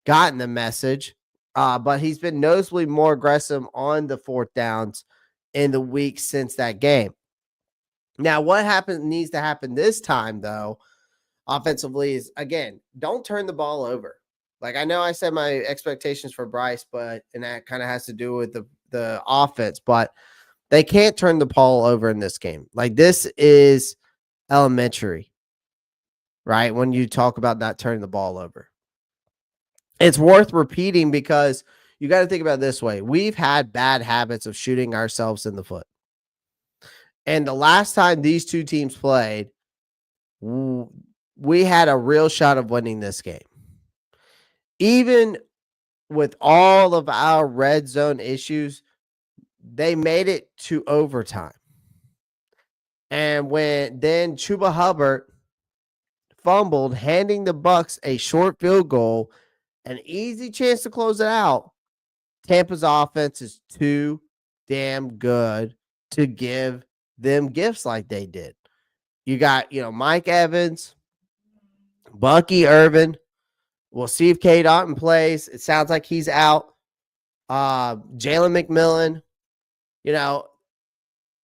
gotten the message, but he's been noticeably more aggressive on the 4th downs in the weeks since that game. Now, what needs to happen this time, though, offensively is, again, don't turn the ball over. Like, I know I said my expectations for Bryce, and that kind of has to do with the offense, but They can't turn the ball over in this game. Like, this is elementary, right? When you talk about not turning the ball over. It's worth repeating because you got to think about it this way. We've had bad habits of shooting ourselves in the foot. And the last time these two teams played, we had a real shot of winning this game. Even with all of our red zone issues, they made it to overtime. And when then Chuba Hubbard fumbled, handing the Bucs a short field goal, an easy chance to close it out, Tampa's offense is too damn good to give them gifts like they did. You got, Mike Evans, Bucky Irvin. We'll see if Cade Otton plays. It sounds like he's out. Jalen McMillan.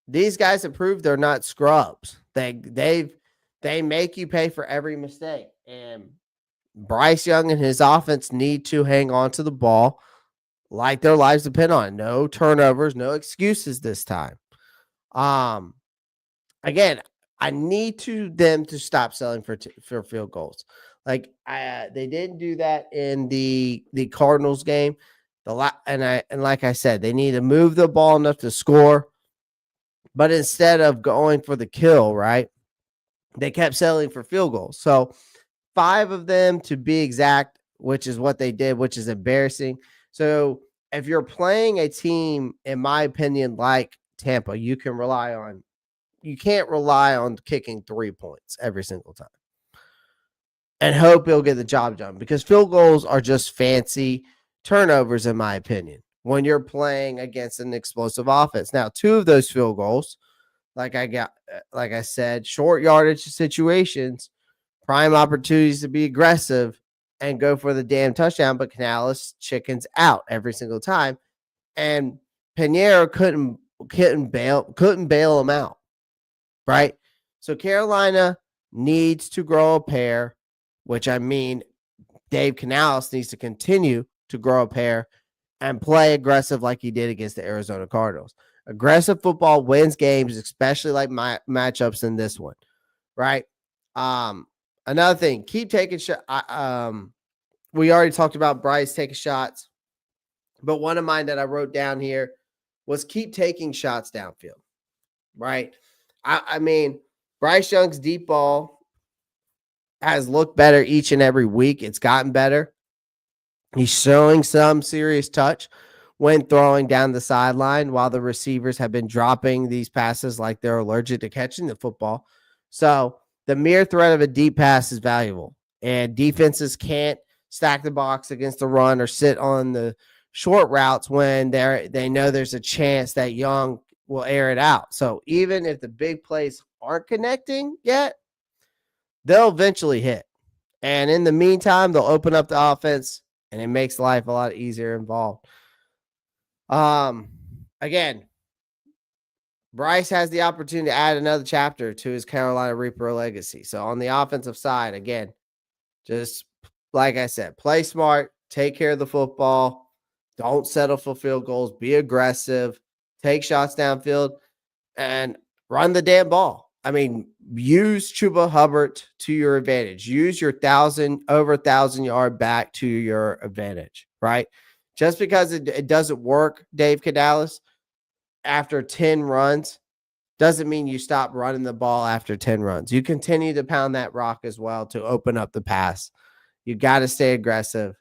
These guys have proved they're not scrubs. They make you pay for every mistake. And Bryce Young and his offense need to hang on to the ball like their lives depend on it. No turnovers, no excuses this time. Again, I need them to stop selling for field goals. Like, they didn't do that in the Cardinals game. And like I said, they need to move the ball enough to score. But instead of going for the kill, right, they kept settling for field goals. So 5 of them to be exact, which is what they did, which is embarrassing. So if you're playing a team, in my opinion, like Tampa, you can't rely on kicking 3 points every single time and hope you'll get the job done, because field goals are just fancy turnovers, in my opinion, when you're playing against an explosive offense. Now, 2 of those field goals, like I said, short yardage situations, prime opportunities to be aggressive and go for the damn touchdown, but Canales chickens out every single time. And Pinheiro couldn't bail him out, right? So Carolina needs to grow a pair, which I mean Dave Canales needs to continue to grow a pair and play aggressive like he did against the Arizona Cardinals. Aggressive football wins games, especially like matchups in this one, right? Another thing, keep taking shots. We already talked about Bryce taking shots, but one of mine that I wrote down here was keep taking shots downfield, right? I mean, Bryce Young's deep ball has looked better each and every week. It's gotten better. He's showing some serious touch when throwing down the sideline, while the receivers have been dropping these passes like they're allergic to catching the football. So the mere threat of a deep pass is valuable, and defenses can't stack the box against the run or sit on the short routes when they know there's a chance that Young will air it out. So even if the big plays aren't connecting yet, they'll eventually hit. And in the meantime, they'll open up the offense, and it makes life a lot easier involved. Again, Bryce has the opportunity to add another chapter to his Carolina Reaper legacy. So on the offensive side, again, just like I said, play smart, take care of the football, don't settle for field goals, be aggressive, take shots downfield, and run the damn ball. I mean, use Chuba Hubbard to your advantage. Use your over 1,000-yard back to your advantage, right? Just because it doesn't work, Dave Canales, after 10 runs, doesn't mean you stop running the ball after 10 runs. You continue to pound that rock as well to open up the pass. You got to stay aggressive.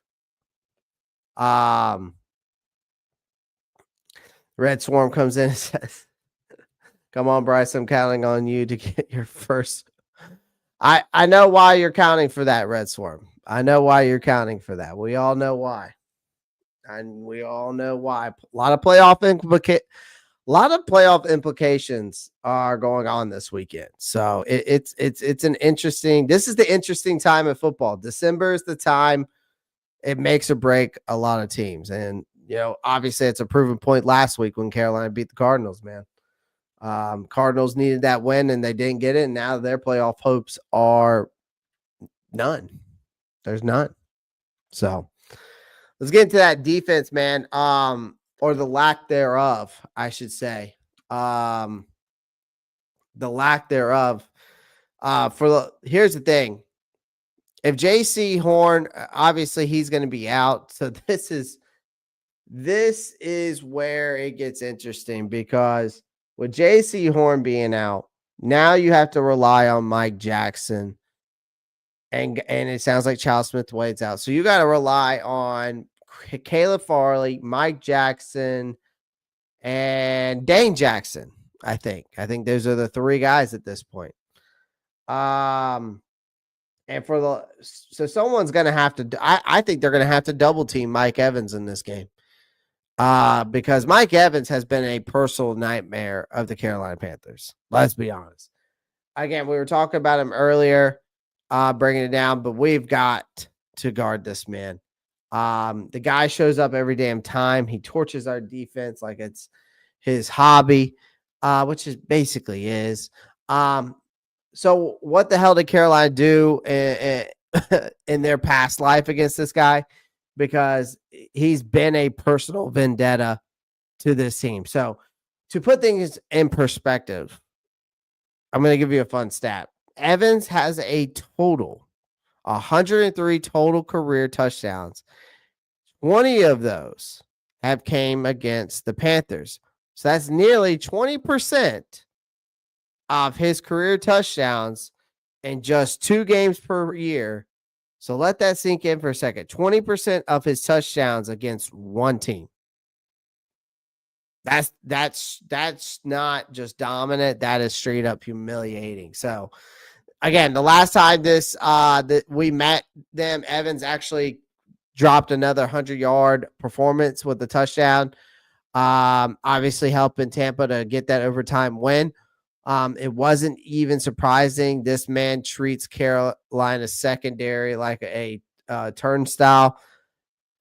Red Swarm comes in and says, come on, Bryce, I'm counting on you to get your first. I know why you're counting for that, Red Swarm. I know why you're counting for that. We all know why. And we all know why. A lot of playoff implications are going on this weekend. So it's an interesting. This is the interesting time of football. December is the time it makes or break a lot of teams. And obviously it's a proven point last week when Carolina beat the Cardinals, man. Cardinals needed that win and they didn't get it. And now their playoff hopes are none. There's none. So let's get into that defense, man. Or the lack thereof, I should say. the lack thereof. Here's the thing. If JC Horn, obviously he's going to be out. So this is where it gets interesting, because with JC Horn being out, now you have to rely on Mike Jackson. And it sounds like Charles Smith-Wade's out. So you got to rely on Caleb Farley, Mike Jackson, and Dane Jackson. I think those are the three guys at this point. And so someone's going to have to, I think they're going to have to double team Mike Evans in this game. Because Mike Evans has been a personal nightmare of the Carolina Panthers. Let's be honest. Again, we were talking about him earlier, bringing it down, but we've got to guard this man. The guy shows up every damn time. He torches our defense like it's his hobby, which is basically is. So what the hell did Carolina do in their past life against this guy? Because he's been a personal vendetta to this team. So to put things in perspective, I'm going to give you a fun stat. Evans has a total 103 total career touchdowns. 20 of those have came against the Panthers. So that's nearly 20% of his career touchdowns in just 2 games per year. So let that sink in for a second. 20% of his touchdowns against one team. That's not just dominant. That is straight up humiliating. So again, the last time that we met them, Evans actually dropped another 100-yard performance with a touchdown. Obviously helping Tampa to get that overtime win. It wasn't even surprising. This man treats Carolina's secondary like a turnstile.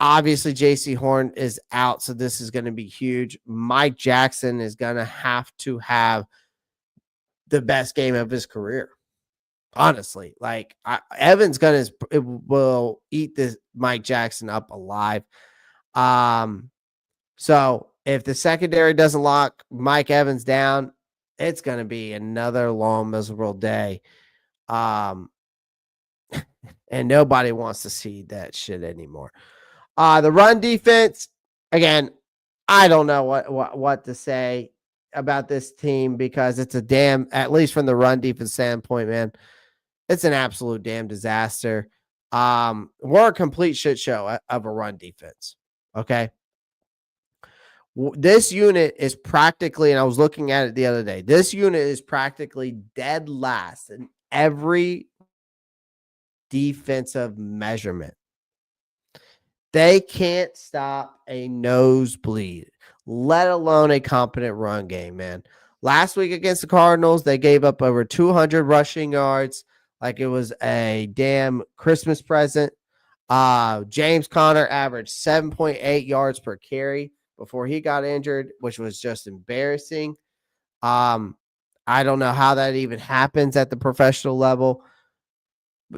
Obviously, JC Horn is out, so this is going to be huge. Mike Jackson is going to have the best game of his career. Honestly, like Evans will eat this Mike Jackson up alive. So if the secondary doesn't lock Mike Evans down, it's going to be another long, miserable day. And nobody wants to see that shit anymore. The run defense, again, I don't know what to say about this team, because it's at least from the run defense standpoint, man, it's an absolute damn disaster. We're a complete shit show of a run defense. Okay. This unit is practically, and I was looking at it the other day, this unit is practically dead last in every defensive measurement. They can't stop a nosebleed, let alone a competent run game, man. Last week against the Cardinals, they gave up over 200 rushing yards like it was a damn Christmas present. James Conner averaged 7.8 yards per carry before he got injured, which was just embarrassing. I don't know how that even happens at the professional level.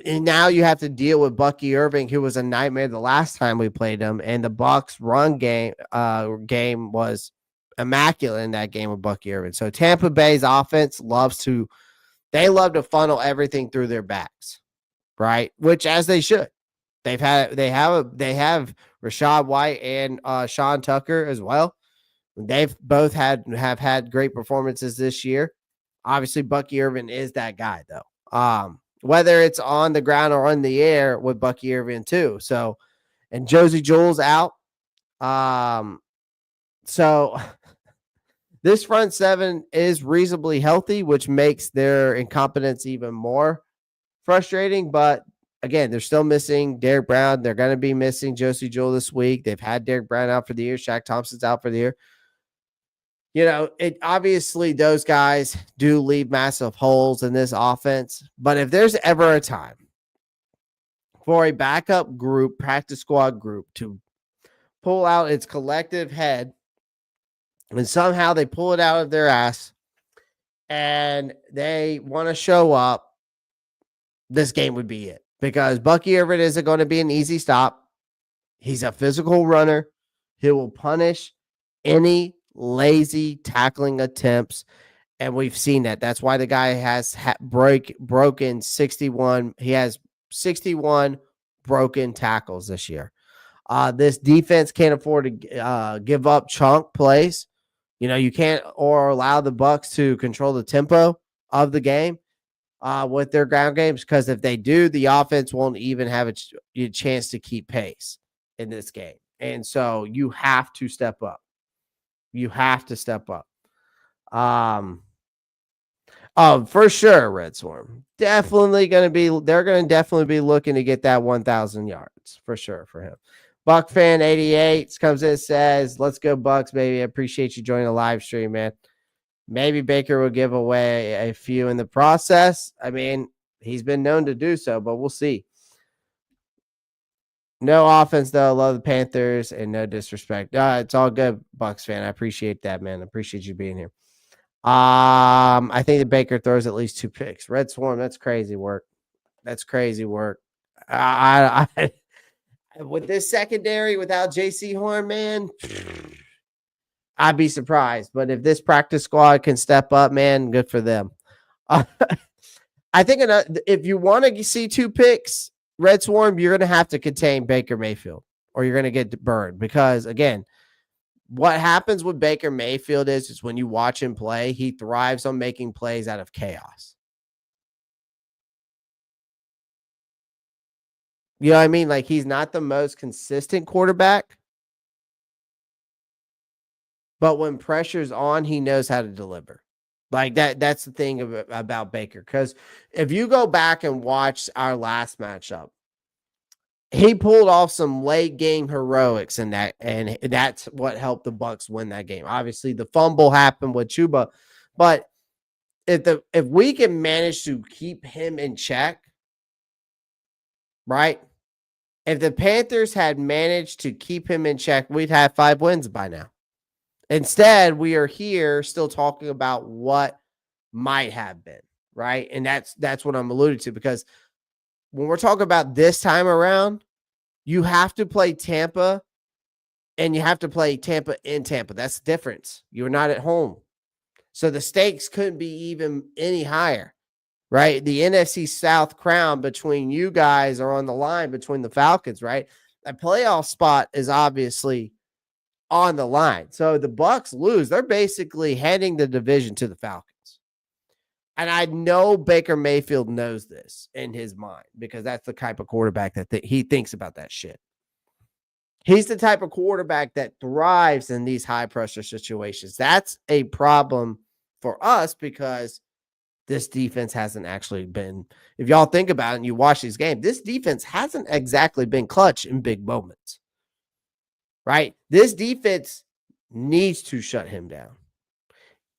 And now you have to deal with Bucky Irving, who was a nightmare the last time we played him. And the Bucs run game was immaculate in that game with Bucky Irving. So Tampa Bay's offense love to funnel everything through their backs, right? Which, as they should. They have Rashad White and Sean Tucker as well. They've both have had great performances this year. Obviously, Bucky Irving is that guy, though. Whether it's on the ground or on the air with Bucky Irving too. So, and Josie Jewell's out. So this front seven is reasonably healthy, which makes their incompetence even more frustrating. But again, they're still missing Derek Brown. They're going to be missing Josie Jewell this week. They've had Derek Brown out for the year. Shaq Thompson's out for the year. You know, it obviously those guys do leave massive holes in this offense. But if there's ever a time for a backup group, practice squad group, to pull out its collective head, and somehow they pull it out of their ass and they want to show up, this game would be it. Because Bucky Irving isn't going to be an easy stop. He's a physical runner. He will punish any lazy tackling attempts, and we've seen that. That's why the guy has broken 61. He has 61 broken tackles this year. This defense can't afford to give up chunk plays. You can't or allow the Bucs to control the tempo of the game with their ground games, because if they do, the offense won't even have a chance to keep pace in this game. And so you have to step up. You have to step up. Oh, for sure, Red Swarm. They're going to definitely be looking to get that 1,000 yards for sure for him. Buck fan 88 comes in and says, "Let's go Bucks, baby. I appreciate you joining the live stream, man." Maybe Baker will give away a few in the process. I mean, he's been known to do so, but we'll see. No offense, though. Love the Panthers, and no disrespect. It's all good, Bucks fan. I appreciate that, man. I appreciate you being here. I think that Baker throws at least 2 picks. Red Swarm, that's crazy work. That's crazy work. I with this secondary without JC Horn, man, I'd be surprised. But if this practice squad can step up, man, good for them. I think if you want to see 2 picks, Red Swarm, you're going to have to contain Baker Mayfield, or you're going to get burned. Because, again, what happens with Baker Mayfield is when you watch him play, he thrives on making plays out of chaos. You know what I mean? Like, he's not the most consistent quarterback, but when pressure's on, he knows how to deliver. Like that's the thing about Baker. Because if you go back and watch our last matchup, he pulled off some late game heroics in that, and that's what helped the Bucs win that game. Obviously, the fumble happened with Chuba, but if we can manage to keep him in check, right? If the Panthers had managed to keep him in check, we'd have 5 wins by now. Instead, we are here still talking about what might have been, right? And that's what I'm alluding to, because when we're talking about this time around, you have to play Tampa, and you have to play Tampa in Tampa. That's the difference. You're not at home. So the stakes couldn't be even any higher, right? The NFC South crown between you guys are on the line between the Falcons, right? A playoff spot is obviously on the line. So the Bucs lose, they're basically handing the division to the Falcons. And I know Baker Mayfield knows this in his mind, because that's the type of quarterback that he thinks about that shit. He's the type of quarterback that thrives in these high pressure situations. That's a problem for us, because this defense hasn't actually been, if y'all think about it and you watch these games, this defense hasn't exactly been clutch in big moments. Right? This defense needs to shut him down.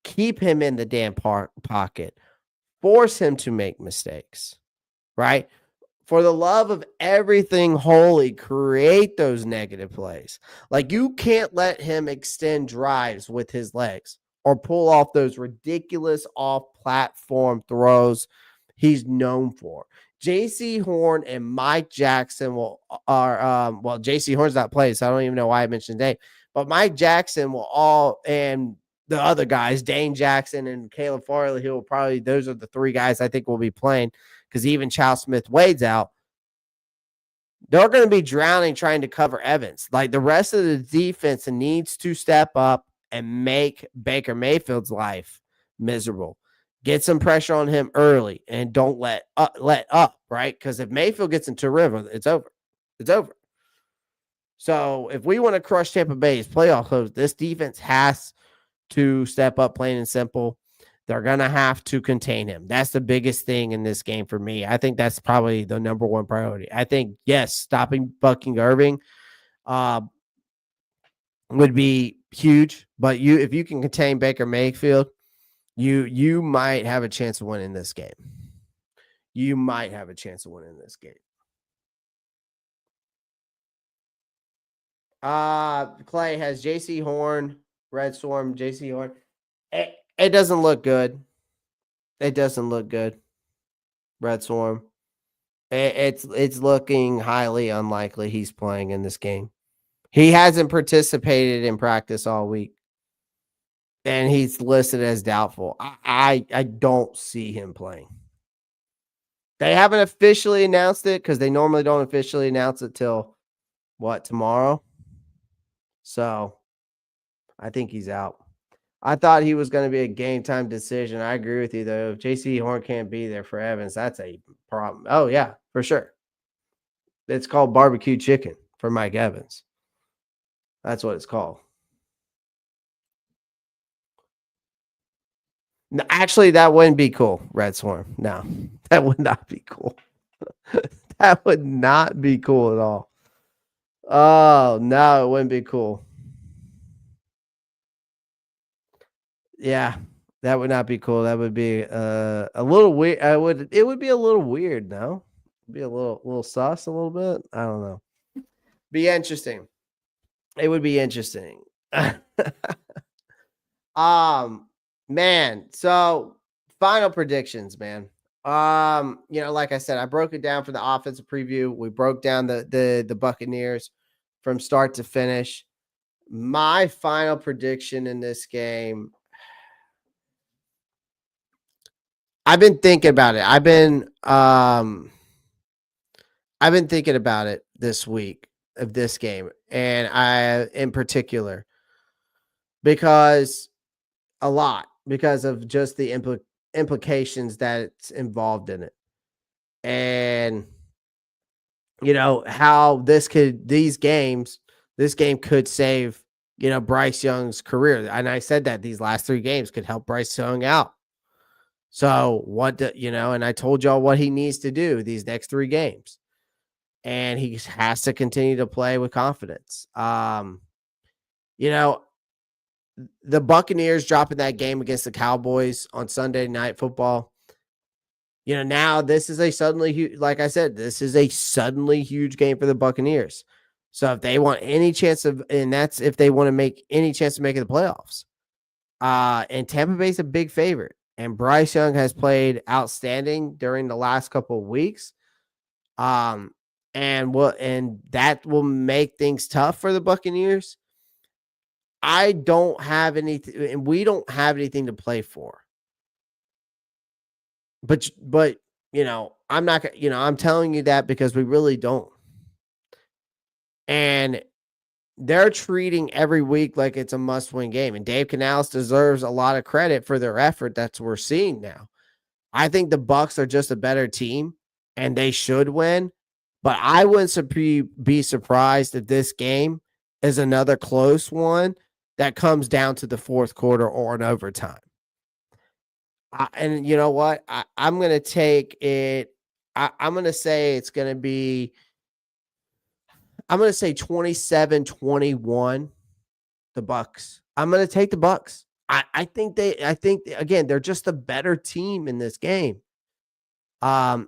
Keep him in the damn pocket. Force him to make mistakes. Right? For the love of everything holy, create those negative plays. Like, you can't let him extend drives with his legs or pull off those ridiculous off-platform throws he's known for. JC Horn and Mike Jackson JC Horn's not playing, so I don't even know why I mentioned Dave. But Mike Jackson and the other guys, Dane Jackson and Caleb Farley, those are the 3 guys I think will be playing, because even Charles Smith-Wade's out. They're going to be drowning trying to cover Evans. Like, the rest of the defense needs to step up and make Baker Mayfield's life miserable. Get some pressure on him early, and don't let up, right? Because if Mayfield gets into a rhythm, it's over. It's over. So if we want to crush Tampa Bay's playoff hopes, this defense has to step up, plain and simple. They're going to have to contain him. That's the biggest thing in this game for me. I think that's probably the number one priority. I think, yes, stopping Bucking Irving would be huge, but if you can contain Baker Mayfield, you might have a chance of winning this game. You might have a chance of winning this game. Clay has JC Horn, Red Swarm, JC Horn. It doesn't look good. It doesn't look good, Red Swarm. It's looking highly unlikely he's playing in this game. He hasn't participated in practice all week. and he's listed as doubtful. I don't see him playing. They haven't officially announced it because they normally don't officially announce it till tomorrow? So I think he's out. I thought he was going to be a game time decision. I agree with you though. If JC Horn can't be there for Evans, that's a problem. Oh yeah, for sure. It's called barbecue chicken for Mike Evans. That's what it's called. No, actually, that wouldn't be cool, Red Swarm. No, that would not be cool. That would not be cool at all. Oh, no, it wouldn't be cool. Yeah, that would not be cool. That would be a little weird. It would be a little weird, no? Be a little sus a little bit. I don't know. Be interesting. It would be interesting. Man, so final predictions, man. Like I said, I broke it down for the offensive preview. We broke down the Buccaneers from start to finish. My final prediction in this game, I've been thinking about it. I've been thinking about it this week of this game, and I in particular because a lot because of just the implications that it's involved in it. And how this game could save, Bryce Young's career. And I said that these last 3 games could help Bryce Young out. So and I told y'all what he needs to do these next 3 games. And he has to continue to play with confidence. The Buccaneers dropping that game against the Cowboys on Sunday Night Football. Now this is a suddenly huge, like I said, this is a suddenly huge game for the Buccaneers. So if they want any chance of, and that's if they want to make any chance of making the playoffs. And Tampa Bay's a big favorite, and Bryce Young has played outstanding during the last couple of weeks. And that will make things tough for the Buccaneers. I don't have anything, and we don't have anything to play for. But I'm not gonna, I'm telling you that because we really don't. And they're treating every week like it's a must-win game. And Dave Canales deserves a lot of credit for their effort that we're seeing now. I think the Bucs are just a better team, and they should win. But I wouldn't be surprised if this game is another close one that comes down to the fourth quarter or an overtime. And you know what? I'm going to take it. I'm going to say it's going to be, I'm going to say 27-21, the Bucs. I'm going to take the Bucs. I think again, they're just a better team in this game. I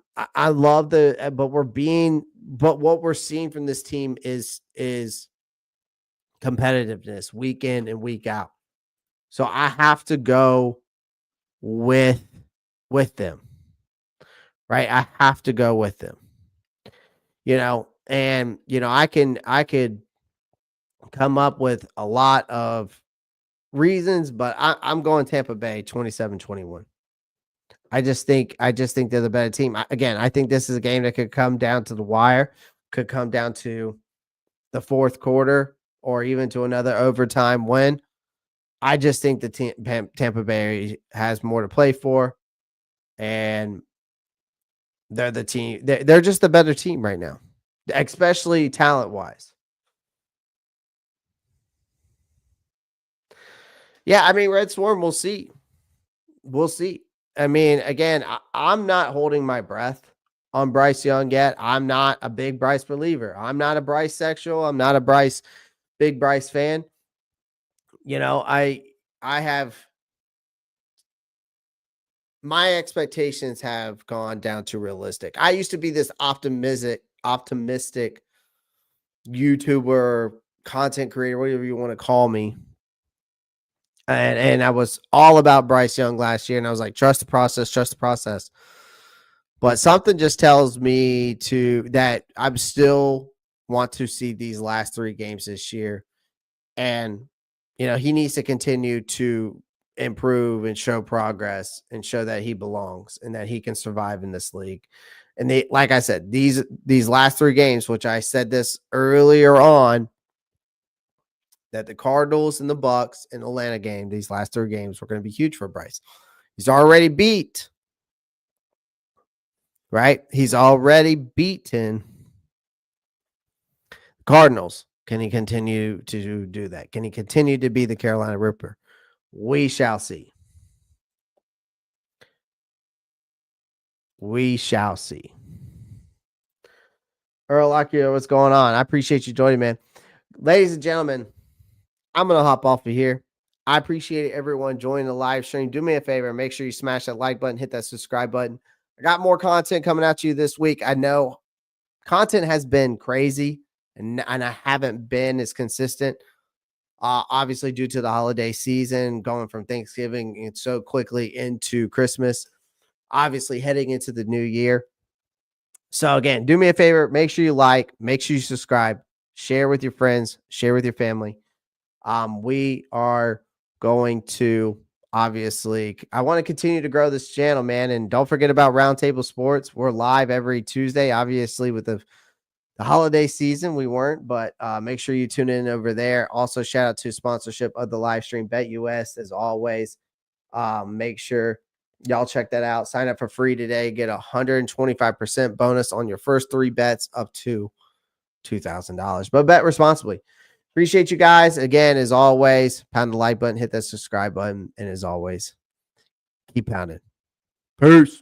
love but what we're seeing from this team is competitiveness week in and week out. So I have to go with them. Right? I have to go with them. And I could come up with a lot of reasons, but I'm going Tampa Bay 27-21. I just think they're the better team. I think this is a game that could come down to the wire, could come down to the fourth quarter, or even to another overtime win. I just think the Tampa Bay has more to play for, and they're the team. They're just the better team right now, especially talent-wise. Yeah, I mean, Red Swarm, we'll see. We'll see. I mean, again, I'm not holding my breath on Bryce Young yet. I'm not a big Bryce believer. I'm not a Bryce sexual. I'm not a big Bryce fan. I have, my expectations have gone down to realistic. I used to be this optimistic YouTuber, content creator, whatever you want to call me. And I was all about Bryce Young last year, and I was like, trust the process. But something just tells me that I'm still want to see these last 3 games this year. And, he needs to continue to improve and show progress and show that he belongs and that he can survive in this league. And like I said, these last 3 games, which I said this earlier on, that the Cardinals and the Bucks and Atlanta game, these last 3 games were going to be huge for Bryce. He's already beat, right? He's already beaten Cardinals. Can he continue to do that? Can he continue to be the Carolina Reaper? We shall see. We shall see. Earl Akio, what's going on? I appreciate you joining, man. Ladies and gentlemen, I'm going to hop off of here. I appreciate everyone joining the live stream. Do me a favor. Make sure you smash that like button, hit that subscribe button. I got more content coming at you this week. I know content has been crazy and I haven't been as consistent. Obviously, due to the holiday season, going from Thanksgiving and so quickly into Christmas, obviously heading into the new year. So again, do me a favor, make sure you like, make sure you subscribe, share with your friends, share with your family. We are going to obviously, I want to continue to grow this channel, man. And don't forget about Roundtable Sports. We're live every Tuesday, obviously with the holiday season, we weren't, but make sure you tune in over there. Also, shout out to sponsorship of the live stream, BetUS, as always. Make sure y'all check that out. Sign up for free today. Get 125% bonus on your first 3 bets up to $2,000. But bet responsibly. Appreciate you guys. Again, as always, pound the like button, hit that subscribe button, and as always, keep pounding. Peace.